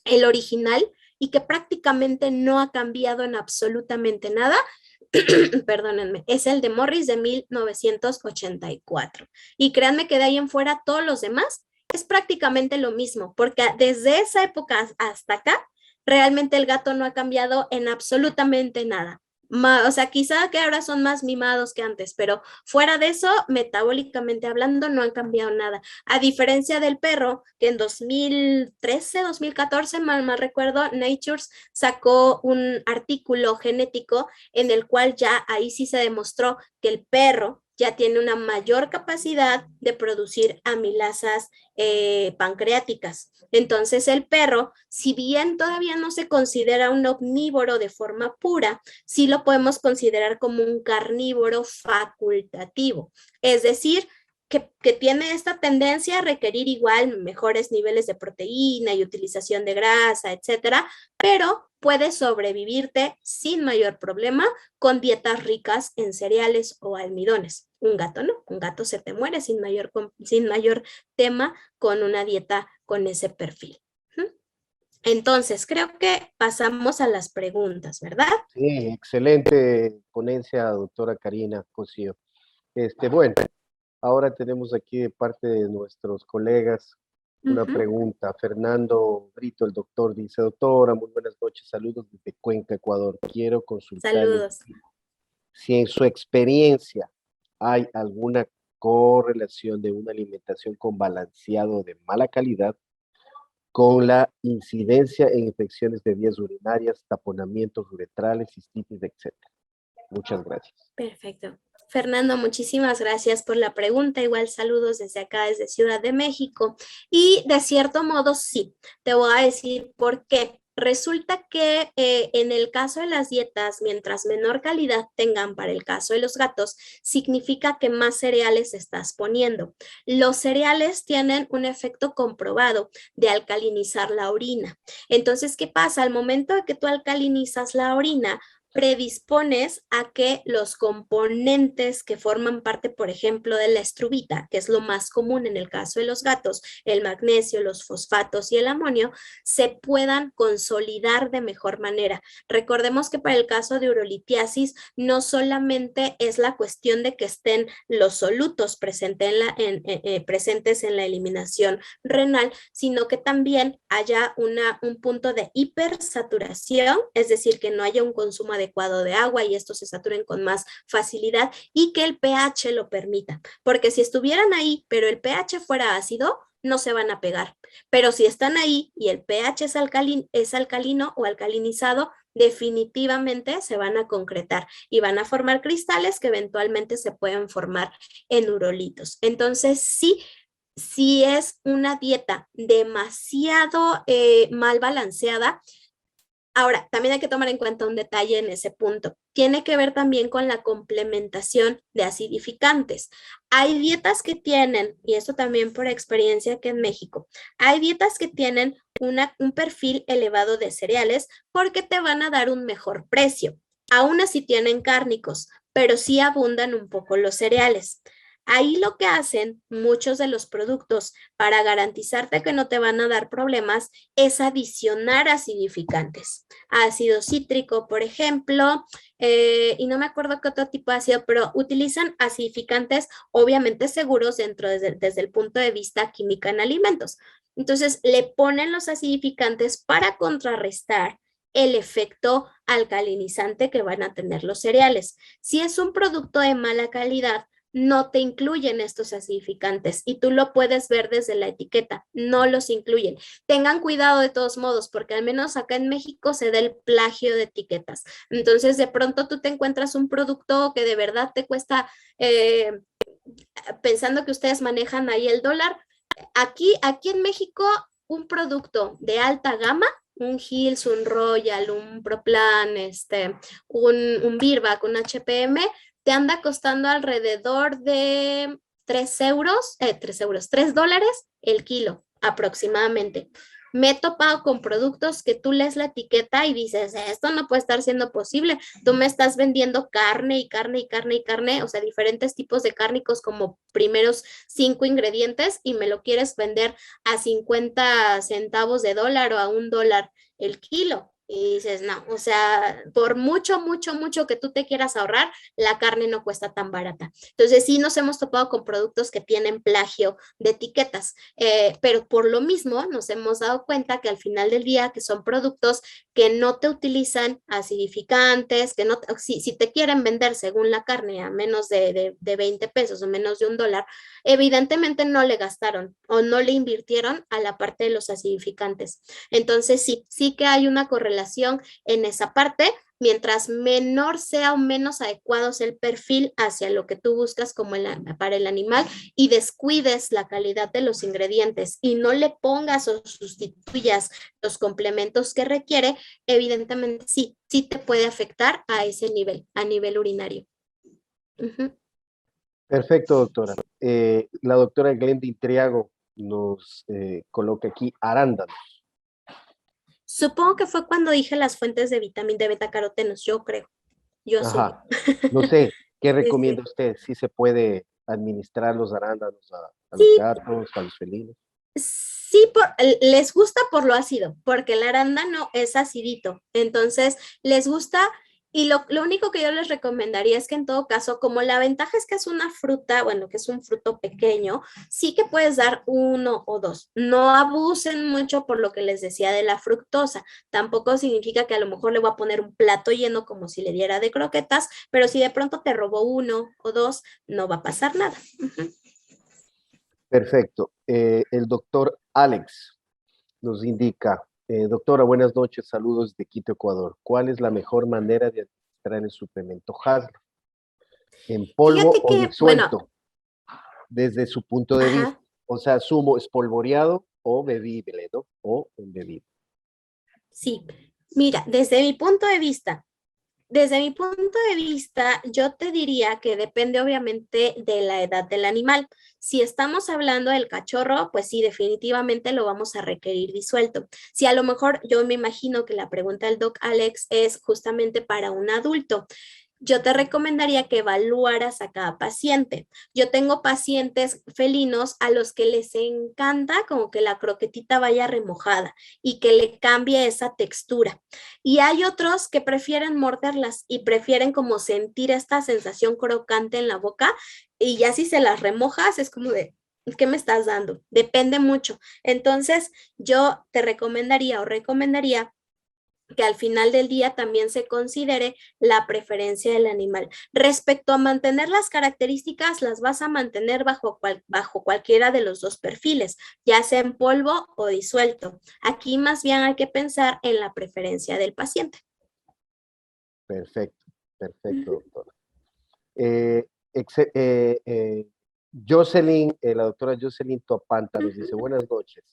el original y que prácticamente no ha cambiado en absolutamente nada, perdónenme, es el de Morris de 1984. Y créanme que de ahí en fuera todos los demás es prácticamente lo mismo, porque desde esa época hasta acá, realmente el gato no ha cambiado en absolutamente nada. O sea, quizá que ahora son más mimados que antes, pero fuera de eso, metabólicamente hablando, no han cambiado nada. A diferencia del perro, que en 2013, 2014, mal recuerdo, Nature sacó un artículo genético en el cual ya ahí sí se demostró que el perro ya tiene una mayor capacidad de producir amilasas pancreáticas. Entonces el perro, si bien todavía no se considera un omnívoro de forma pura, sí lo podemos considerar como un carnívoro facultativo. Es decir, que tiene esta tendencia a requerir igual mejores niveles de proteína y utilización de grasa, etcétera, pero puede sobrevivirte sin mayor problema con dietas ricas en cereales o almidones. Un gato no, un gato se te muere sin mayor tema con una dieta con ese perfil. Entonces, creo que pasamos a las preguntas, ¿verdad? Sí, excelente ponencia, doctora Karina Cosío. Bueno, ahora tenemos aquí de parte de nuestros colegas una pregunta. Fernando Brito, el doctor, dice: doctora, muy buenas noches, saludos desde Cuenca, Ecuador. Quiero consultarle Saludos. si en su experiencia hay alguna correlación de una alimentación con balanceado de mala calidad con la incidencia en infecciones de vías urinarias, taponamientos uretrales, cistitis, etcétera. Muchas gracias. Perfecto. Fernando, muchísimas gracias por la pregunta. Igual saludos desde acá, desde Ciudad de México. Y de cierto modo, sí, te voy a decir por qué. Resulta que en el caso de las dietas, mientras menor calidad tengan para el caso de los gatos, significa que más cereales estás poniendo. Los cereales tienen un efecto comprobado de alcalinizar la orina. Entonces, ¿qué pasa? Al momento de que tú alcalinizas la orina, predispones a que los componentes que forman parte, por ejemplo, de la estrubita, que es lo más común en el caso de los gatos, el magnesio, los fosfatos y el amonio, se puedan consolidar de mejor manera. Recordemos que para el caso de urolitiasis no solamente es la cuestión de que estén los solutos presentes en la eliminación renal, sino que también haya un punto de hipersaturación, es decir, que no haya un consumo adecuado de agua y estos se saturen con más facilidad y que el pH lo permita, porque si estuvieran ahí, pero el pH fuera ácido, no se van a pegar, pero si están ahí y el pH es alcalino o alcalinizado, definitivamente se van a concretar y van a formar cristales que eventualmente se pueden formar en urolitos. Entonces, sí, si es una dieta demasiado mal balanceada. Ahora, también hay que tomar en cuenta un detalle en ese punto. Tiene que ver también con la complementación de acidificantes. Hay dietas que tienen, y esto también por experiencia aquí en México, hay dietas que tienen un perfil elevado de cereales porque te van a dar un mejor precio. Aún así tienen cárnicos, pero sí abundan un poco los cereales. Ahí lo que hacen muchos de los productos para garantizarte que no te van a dar problemas es adicionar acidificantes. Ácido cítrico, por ejemplo, y no me acuerdo qué otro tipo de ácido, pero utilizan acidificantes obviamente seguros desde el punto de vista química en alimentos. Entonces, le ponen los acidificantes para contrarrestar el efecto alcalinizante que van a tener los cereales. Si es un producto de mala calidad, no te incluyen estos acidificantes y tú lo puedes ver desde la etiqueta, no los incluyen. Tengan cuidado de todos modos, porque al menos acá en México se da el plagio de etiquetas. Entonces, de pronto tú te encuentras un producto que de verdad te cuesta, pensando que ustedes manejan ahí el dólar, aquí en México, un producto de alta gama, un Hills, un Royal, un Proplan, un Virbac, un HPM, te anda costando alrededor de 3 euros, 3 dólares el kilo aproximadamente. Me he topado con productos que tú lees la etiqueta y dices, esto no puede estar siendo posible. Tú me estás vendiendo carne y carne y carne y carne, o sea, diferentes tipos de cárnicos como primeros 5 ingredientes y me lo quieres vender a 50 centavos de dólar o a $1 el kilo. Y dices, no, o sea, por mucho, mucho, mucho que tú te quieras ahorrar, la carne no cuesta tan barata. Entonces, sí nos hemos topado con productos que tienen plagio de etiquetas, pero por lo mismo nos hemos dado cuenta que al final del día, que son productos que no te utilizan acidificantes, que no, si te quieren vender según la carne a menos de 20 pesos o menos de $1, evidentemente no le gastaron o no le invirtieron a la parte de los acidificantes. Entonces, sí que hay una correlación en esa parte. Mientras menor sea o menos adecuado sea el perfil hacia lo que tú buscas como para el animal y descuides la calidad de los ingredientes y no le pongas o sustituyas los complementos que requiere, evidentemente sí te puede afectar a ese nivel, a nivel urinario. Uh-huh. Perfecto, doctora. La doctora Glendy Triago nos coloca aquí arándanos. Supongo que fue cuando dije las fuentes de vitamina de betacarotenos, yo creo, yo asumo. Ajá. No sé, ¿qué Sí, recomienda sí. usted? ¿Si se puede administrar los arándanos a los Sí, gatos, a los felinos? sí, les gusta por lo ácido, porque el arándano es acidito, entonces les gusta y lo único que yo les recomendaría es que en todo caso, como la ventaja es que es una fruta, bueno, que es un fruto pequeño, sí que puedes dar 1 o 2, no abusen mucho por lo que les decía de la fructosa, tampoco significa que a lo mejor le voy a poner un plato lleno como si le diera de croquetas, pero si de pronto te robó 1 o 2, no va a pasar nada. Uh-huh. Perfecto. El doctor Alex nos indica, doctora, buenas noches, saludos de Quito, Ecuador. ¿Cuál es la mejor manera de administrar el suplemento Hasler? ¿En polvo Fíjate o que, bueno, disuelto? Desde su punto de vista. ajá. O sea, sumo espolvoreado o bebible, ¿no? O embebido. Sí, mira, desde mi punto de vista, yo te diría que depende obviamente de la edad del animal. Si estamos hablando del cachorro, pues sí, definitivamente lo vamos a requerir disuelto. Si a lo mejor yo me imagino que la pregunta del doc Alex es justamente para un adulto, yo te recomendaría que evaluaras a cada paciente. Yo tengo pacientes felinos a los que les encanta como que la croquetita vaya remojada y que le cambie esa textura. Y hay otros que prefieren morderlas y prefieren como sentir esta sensación crocante en la boca y ya si se las remojas es como de, ¿qué me estás dando? Depende mucho. Entonces, yo te recomendaría que al final del día también se considere la preferencia del animal. Respecto a mantener las características, las vas a mantener bajo cualquiera de los dos perfiles, ya sea en polvo o disuelto. Aquí más bien hay que pensar en la preferencia del paciente. Perfecto, perfecto, Ujú, doctora. Eh, Jocelyn, la doctora Jocelyn Topanta nos dice, ujú. buenas noches.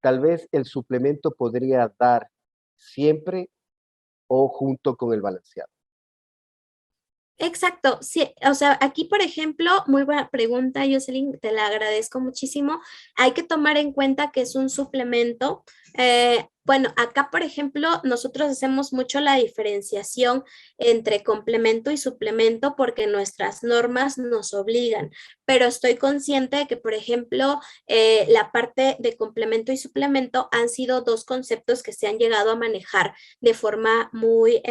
Tal vez el suplemento podría dar siempre o junto con el balanceado. Exacto, sí, o sea, aquí por ejemplo, muy buena pregunta, Jocelyn, te la agradezco muchísimo. Hay que tomar en cuenta que es un suplemento. Bueno, acá por ejemplo, nosotros hacemos mucho la diferenciación entre complemento y suplemento porque nuestras normas nos obligan, pero estoy consciente de que, por ejemplo, la parte de complemento y suplemento han sido dos conceptos que se han llegado a manejar de forma muy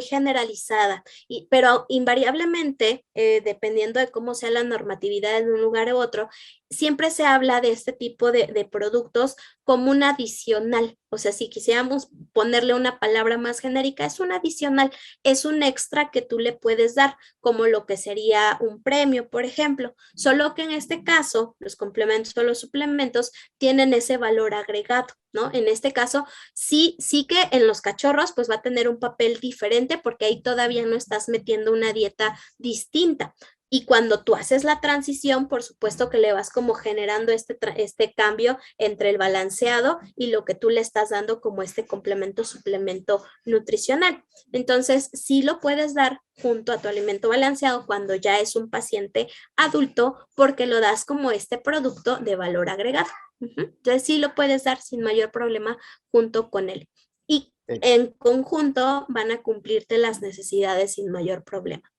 generalizada pero invariablemente, dependiendo de cómo sea la normatividad en un lugar u otro, siempre se habla de este tipo de productos como un adicional. O sea, si quisiéramos ponerle una palabra más genérica, es un adicional, es un extra que tú le puedes dar, como lo que sería un premio, por ejemplo. Solo que en este caso, los complementos o los suplementos tienen ese valor agregado, ¿no? En este caso, sí que en los cachorros pues va a tener un papel diferente porque ahí todavía no estás metiendo una dieta distinta. Y cuando tú haces la transición, por supuesto que le vas como generando este cambio entre el balanceado y lo que tú le estás dando como este complemento, suplemento nutricional. Entonces, sí lo puedes dar junto a tu alimento balanceado cuando ya es un paciente adulto porque lo das como este producto de valor agregado. Entonces sí lo puedes dar sin mayor problema junto con él. Y Ex- en conjunto van a cumplirte las necesidades sin mayor problema.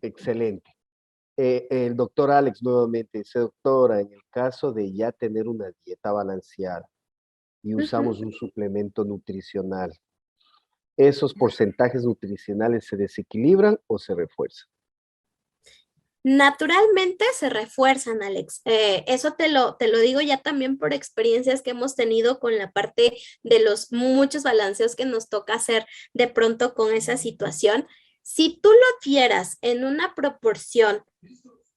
Excelente. El doctor Alex nuevamente dice, doctora, en el caso de ya tener una dieta balanceada y usamos un suplemento nutricional, ¿esos porcentajes nutricionales se desequilibran o se refuerzan? Naturalmente se refuerzan, Alex. Eso te lo digo ya también por experiencias que hemos tenido con la parte de los muchos balanceos que nos toca hacer de pronto con esa situación. Si tú lo dieras en una proporción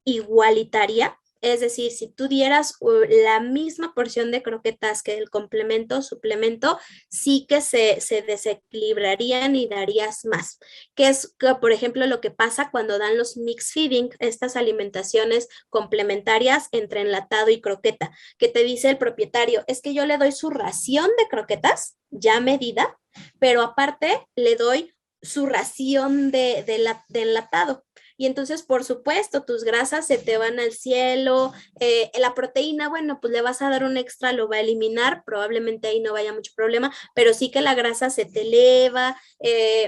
igualitaria, es decir, si tú dieras la misma porción de croquetas que el complemento, suplemento, sí que se desequilibrarían y darías más. Que es, que, por ejemplo, lo que pasa cuando dan los mix feeding, estas alimentaciones complementarias entre enlatado y croqueta, que te dice el propietario, es que yo le doy su ración de croquetas ya medida, pero aparte le doy su ración de enlatado. Y entonces, por supuesto, tus grasas se te van al cielo, la proteína, bueno, pues le vas a dar un extra, lo va a eliminar, probablemente ahí no vaya mucho problema, pero sí que la grasa se te eleva,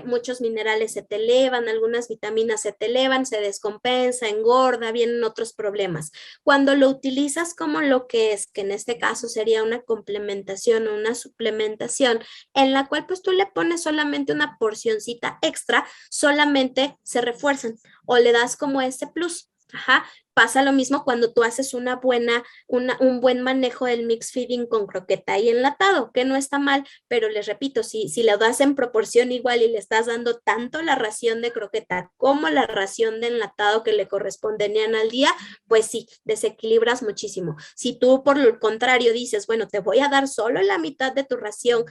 muchos minerales se te elevan, algunas vitaminas se te elevan, se descompensa, engorda, vienen otros problemas. Cuando lo utilizas como lo que es, que en este caso sería una complementación o una suplementación, en la cual pues tú le pones solamente una porcioncita extra, solamente se refuerzan o le das como ese plus. Ajá. Pasa lo mismo cuando tú haces un buen manejo del mix feeding con croqueta y enlatado, que no está mal, pero les repito, si lo das en proporción igual y le estás dando tanto la ración de croqueta como la ración de enlatado que le corresponderían al día, pues sí, desequilibras muchísimo. Si tú por lo contrario dices, bueno, te voy a dar solo la mitad de tu ración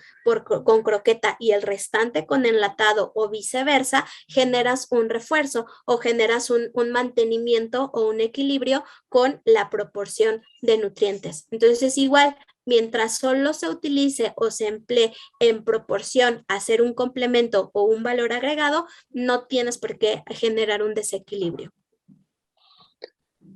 con croqueta y el restante con enlatado o viceversa, generas un refuerzo o generas un mantenimiento o un equilibrio con la proporción de nutrientes. Entonces, igual, mientras solo se utilice o se emplee en proporción a hacer un complemento o un valor agregado, no tienes por qué generar un desequilibrio.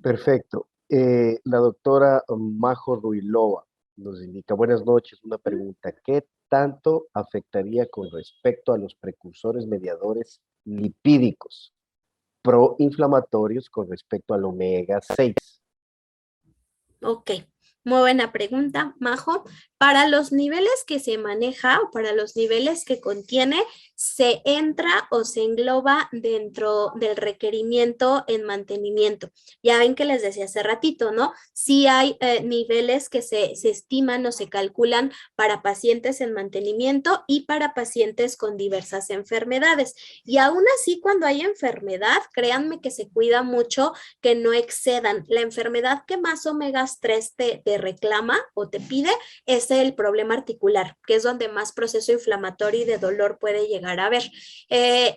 Perfecto. La doctora Majo Ruilova nos indica, buenas noches, una pregunta, ¿qué tanto afectaría con respecto a los precursores mediadores lipídicos proinflamatorios con respecto al omega 6? Ok, muy buena pregunta, Majo. Para los niveles que se maneja o para los niveles que contiene, se entra o se engloba dentro del requerimiento en mantenimiento. Ya ven que les decía hace ratito, ¿no? Sí hay niveles que se estiman o se calculan para pacientes en mantenimiento y para pacientes con diversas enfermedades. Y aún así, cuando hay enfermedad, créanme que se cuida mucho que no excedan. La enfermedad que más omegas 3 te reclama o te pide es el problema articular, que es donde más proceso inflamatorio y de dolor puede llegar a haber.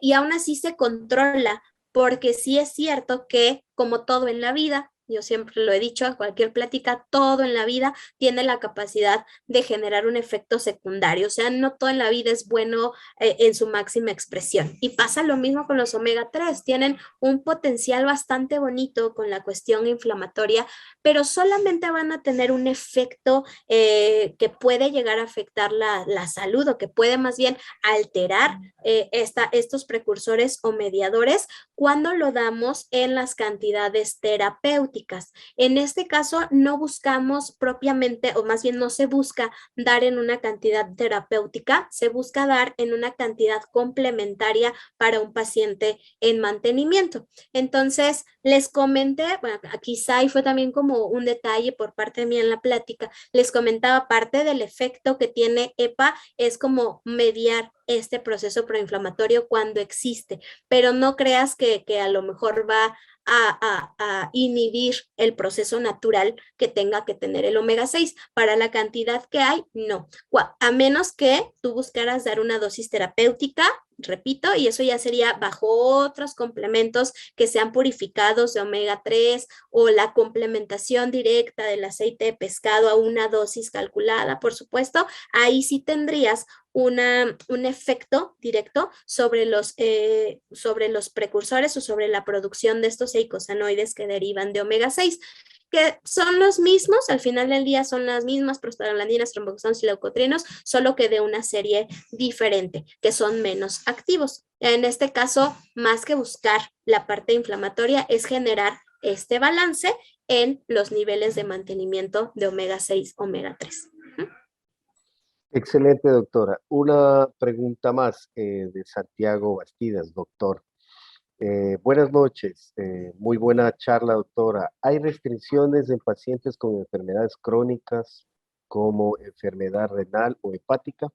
Y aún así se controla, porque sí es cierto que, como todo en la vida, yo siempre lo he dicho a cualquier plática, todo en la vida tiene la capacidad de generar un efecto secundario, o sea, no todo en la vida es bueno en su máxima expresión. Y pasa lo mismo con los omega 3, tienen un potencial bastante bonito con la cuestión inflamatoria, pero solamente van a tener un efecto que puede llegar a afectar la salud o que puede más bien alterar estos precursores o mediadores cuando lo damos en las cantidades terapéuticas. En este caso, no buscamos propiamente, o más bien no se busca dar en una cantidad terapéutica, se busca dar en una cantidad complementaria para un paciente en mantenimiento. Entonces, les comenté, bueno, quizá y fue también como un detalle por parte mía en la plática, les comentaba parte del efecto que tiene EPA es como mediar este proceso proinflamatorio cuando existe, pero no creas que a lo mejor va a inhibir el proceso natural que tenga que tener el omega 6. Para la cantidad que hay, no. A menos que tú buscaras dar una dosis terapéutica, repito, y eso ya sería bajo otros complementos que sean purificados de omega 3 o la complementación directa del aceite de pescado a una dosis calculada, por supuesto, ahí sí tendrías un efecto directo sobre los precursores o sobre la producción de estos eicosanoides que derivan de omega 6. que son los mismos, al final del día son las mismas prostaglandinas, tromboxanos y leucotrienos, solo que de una serie diferente, que son menos activos. En este caso, más que buscar la parte inflamatoria, es generar este balance en los niveles de mantenimiento de omega 6, omega 3. Excelente, doctora. Una pregunta más de Santiago Bastidas, doctor. Buenas noches, muy buena charla, doctora. ¿Hay restricciones en pacientes con enfermedades crónicas como enfermedad renal o hepática?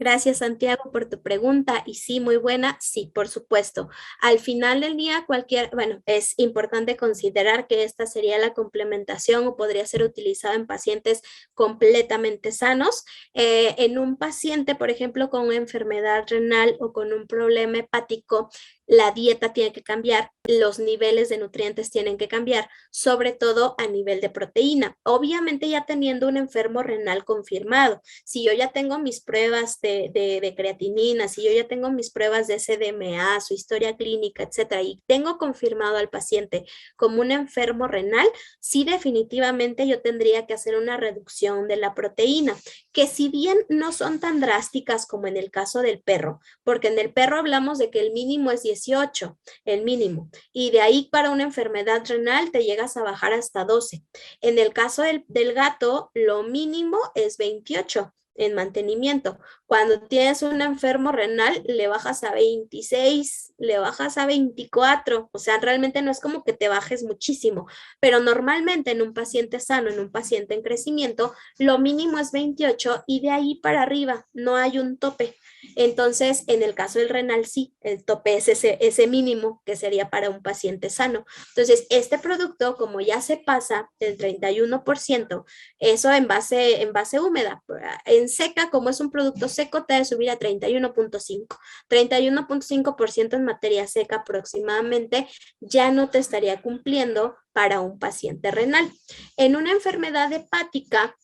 Gracias, Santiago, por tu pregunta. Y sí, muy buena. Sí, por supuesto. Al final del día, bueno, es importante considerar que esta sería la complementación o podría ser utilizada en pacientes completamente sanos. En un paciente, por ejemplo, con una enfermedad renal o con un problema hepático, la dieta tiene que cambiar, los niveles de nutrientes tienen que cambiar, sobre todo a nivel de proteína. Obviamente ya teniendo un enfermo renal confirmado, si yo ya tengo mis pruebas de creatinina, si yo ya tengo mis pruebas de SDMA, su historia clínica, etcétera, y tengo confirmado al paciente como un enfermo renal, sí definitivamente yo tendría que hacer una reducción de la proteína, que si bien no son tan drásticas como en el caso del perro, porque en el perro hablamos de que el mínimo es 18, el mínimo, y de ahí para una enfermedad renal te llegas a bajar hasta 12. En el caso del gato, lo mínimo es 28 en mantenimiento. Cuando tienes un enfermo renal, le bajas a 26, le bajas a 24, o sea, realmente no es como que te bajes muchísimo, pero normalmente en un paciente sano, en un paciente en crecimiento, lo mínimo es 28 y de ahí para arriba no hay un tope. Entonces, en el caso del renal, sí, el tope es ese mínimo que sería para un paciente sano. Entonces, este producto, como ya se pasa del 31%, eso en base húmeda, en seca, como es un producto seco, te debe subir a 31.5. 31.5% en materia seca aproximadamente ya no te estaría cumpliendo para un paciente renal. En una enfermedad hepática,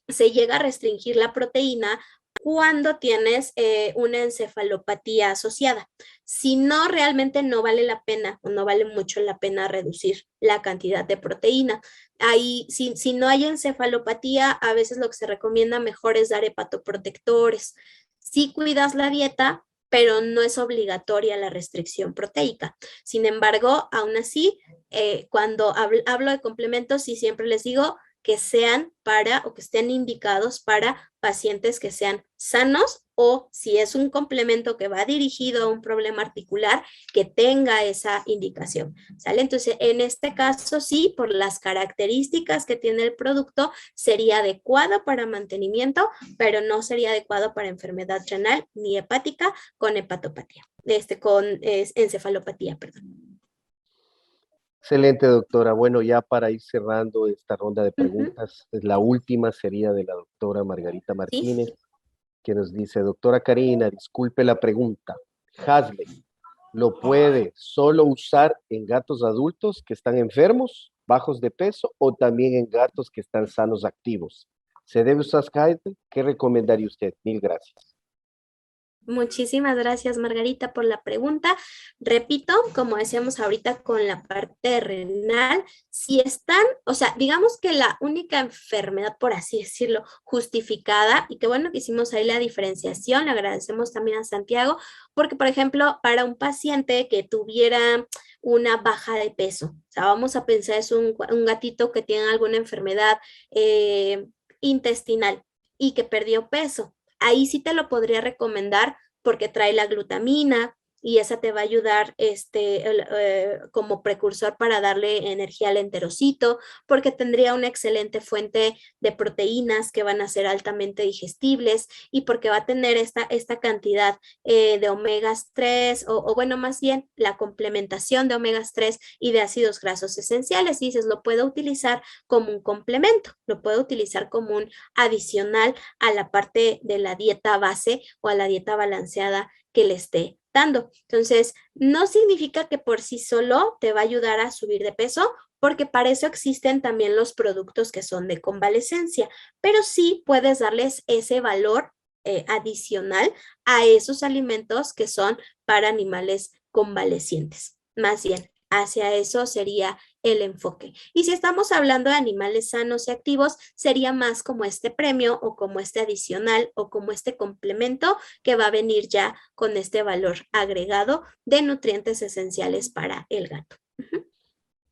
se llega a restringir la proteína cuando tienes una encefalopatía asociada. Si no, realmente no vale la pena o no vale mucho la pena reducir la cantidad de proteína. Ahí, si no hay encefalopatía, a veces lo que se recomienda mejor es dar hepatoprotectores. Si cuidas la dieta, pero no es obligatoria la restricción proteica. Sin embargo, aún así, cuando hablo de complementos, sí siempre les digo, que sean para o que estén indicados para pacientes que sean sanos o si es un complemento que va dirigido a un problema articular, que tenga esa indicación, ¿sale? Entonces, en este caso, sí, por las características que tiene el producto, sería adecuado para mantenimiento, pero no sería adecuado para enfermedad renal ni hepática con hepatopatía, con encefalopatía, perdón. Excelente, doctora. Bueno, ya para ir cerrando esta ronda de Uh -huh. preguntas, la última sería de la doctora Margarita Sí. Martínez, que nos dice, doctora Karina, disculpe la pregunta, Hasley, ¿lo puede solo usar en gatos adultos que están enfermos, bajos de peso, o también en gatos que están sanos activos? ¿Se debe usar Hasley? ¿Qué recomendaría usted? Mil gracias. Muchísimas gracias, Margarita, por la pregunta. Repito, como decíamos ahorita con la parte renal, si están, o sea, digamos que la única enfermedad, por así decirlo, justificada, y qué bueno que hicimos ahí la diferenciación, le agradecemos también a Santiago, porque, por ejemplo, para un paciente que tuviera una baja de peso, o sea, vamos a pensar, es un gatito que tiene alguna enfermedad intestinal y que perdió peso. Ahí sí te lo podría recomendar porque trae la glutamina y esa te va a ayudar como precursor para darle energía al enterocito, porque tendría una excelente fuente de proteínas que van a ser altamente digestibles y porque va a tener esta cantidad de omegas 3 o bueno, más bien la complementación de omegas 3 y de ácidos grasos esenciales. Y dices, lo puedo utilizar como un complemento, lo puedo utilizar como un adicional a la parte de la dieta base o a la dieta balanceada que le esté dando. Entonces, no significa que por sí solo te va a ayudar a subir de peso, porque para eso existen también los productos que son de convalecencia, pero sí puedes darles ese valor adicional a esos alimentos que son para animales convalecientes. Más bien, hacia eso sería el enfoque. Y si estamos hablando de animales sanos y activos, sería más como este premio o como este adicional o como este complemento que va a venir ya con este valor agregado de nutrientes esenciales para el gato.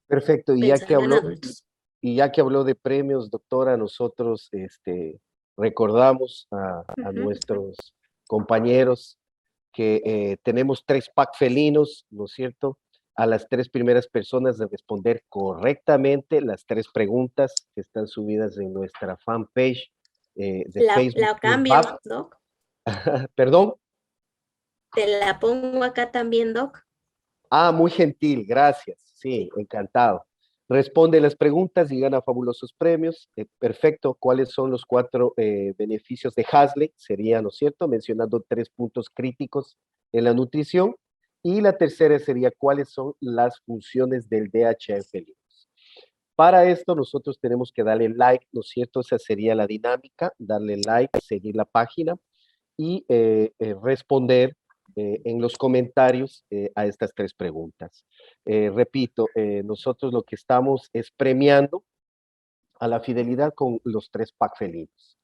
Perfecto, Pensando en adultos. y ya que habló de premios, doctora, nosotros recordamos a nuestros compañeros que tenemos 3 pack felinos, ¿no es cierto? A las 3 primeras personas de responder correctamente las 3 preguntas que están subidas en nuestra fanpage de Facebook. La cambio, Doc. ¿Perdón? Te la pongo acá también, Doc. Ah, muy gentil, gracias. Sí, encantado. Responde las preguntas y gana fabulosos premios. Perfecto. ¿Cuáles son los 4 beneficios de Hasley? Sería, ¿no es cierto? Mencionando 3 puntos críticos en la nutrición. Y la tercera sería, ¿cuáles son las funciones del DHA en felinos? Para esto nosotros tenemos que darle like, ¿no es cierto? Esa sería la dinámica, darle like, seguir la página y responder en los comentarios a estas 3 preguntas. Repito, nosotros lo que estamos es premiando a la fidelidad con los 3 pack felinos.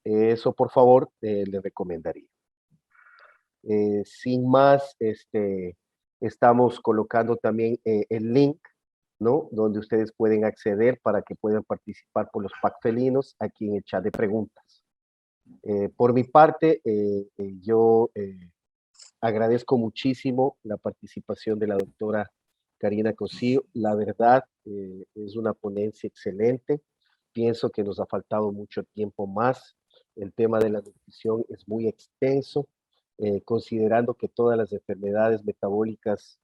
Eso, por favor, le recomendaría. Sin más, estamos colocando también el link, ¿no? Donde ustedes pueden acceder para que puedan participar por los pack felinos aquí en el chat de preguntas. Por mi parte, yo agradezco muchísimo la participación de la doctora Karina Cosío. La verdad, es una ponencia excelente. Pienso que nos ha faltado mucho tiempo más. El tema de la nutrición es muy extenso, considerando que todas las enfermedades metabólicas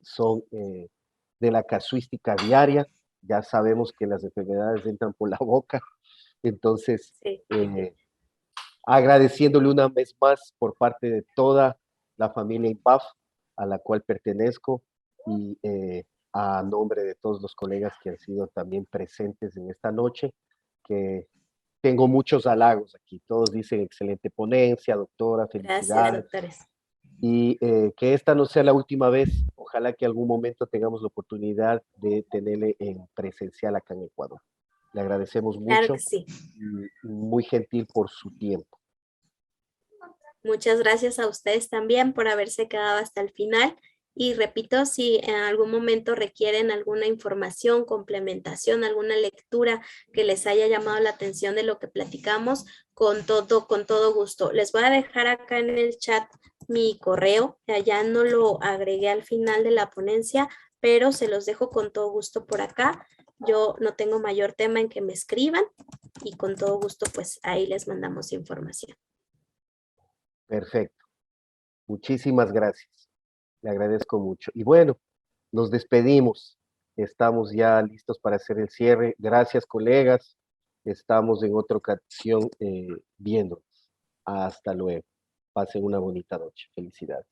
son de la casuística diaria. Ya sabemos que las enfermedades entran por la boca. Entonces, Sí. Agradeciéndole una vez más por parte de toda la familia INPAF a la cual pertenezco y a nombre de todos los colegas que han sido también presentes en esta noche, que tengo muchos halagos aquí. Todos dicen excelente ponencia, doctora, Gracias, felicidades. doctores. Y que esta no sea la última vez. Ojalá que algún momento tengamos la oportunidad de tenerle en presencial acá en Ecuador. Le agradecemos Claro mucho que sí. y muy gentil por su tiempo. Muchas gracias a ustedes también por haberse quedado hasta el final. Y repito, si en algún momento requieren alguna información, complementación, alguna lectura que les haya llamado la atención de lo que platicamos, con todo gusto. Les voy a dejar acá en el chat mi correo. Ya no lo agregué al final de la ponencia, pero se los dejo con todo gusto por acá. Yo no tengo mayor tema en que me escriban y con todo gusto pues ahí les mandamos información. Perfecto. Muchísimas gracias. Le agradezco mucho. Y bueno, nos despedimos. Estamos ya listos para hacer el cierre. Gracias, colegas. Estamos en otra ocasión viéndonos. Hasta luego. Pasen una bonita noche. Felicidades.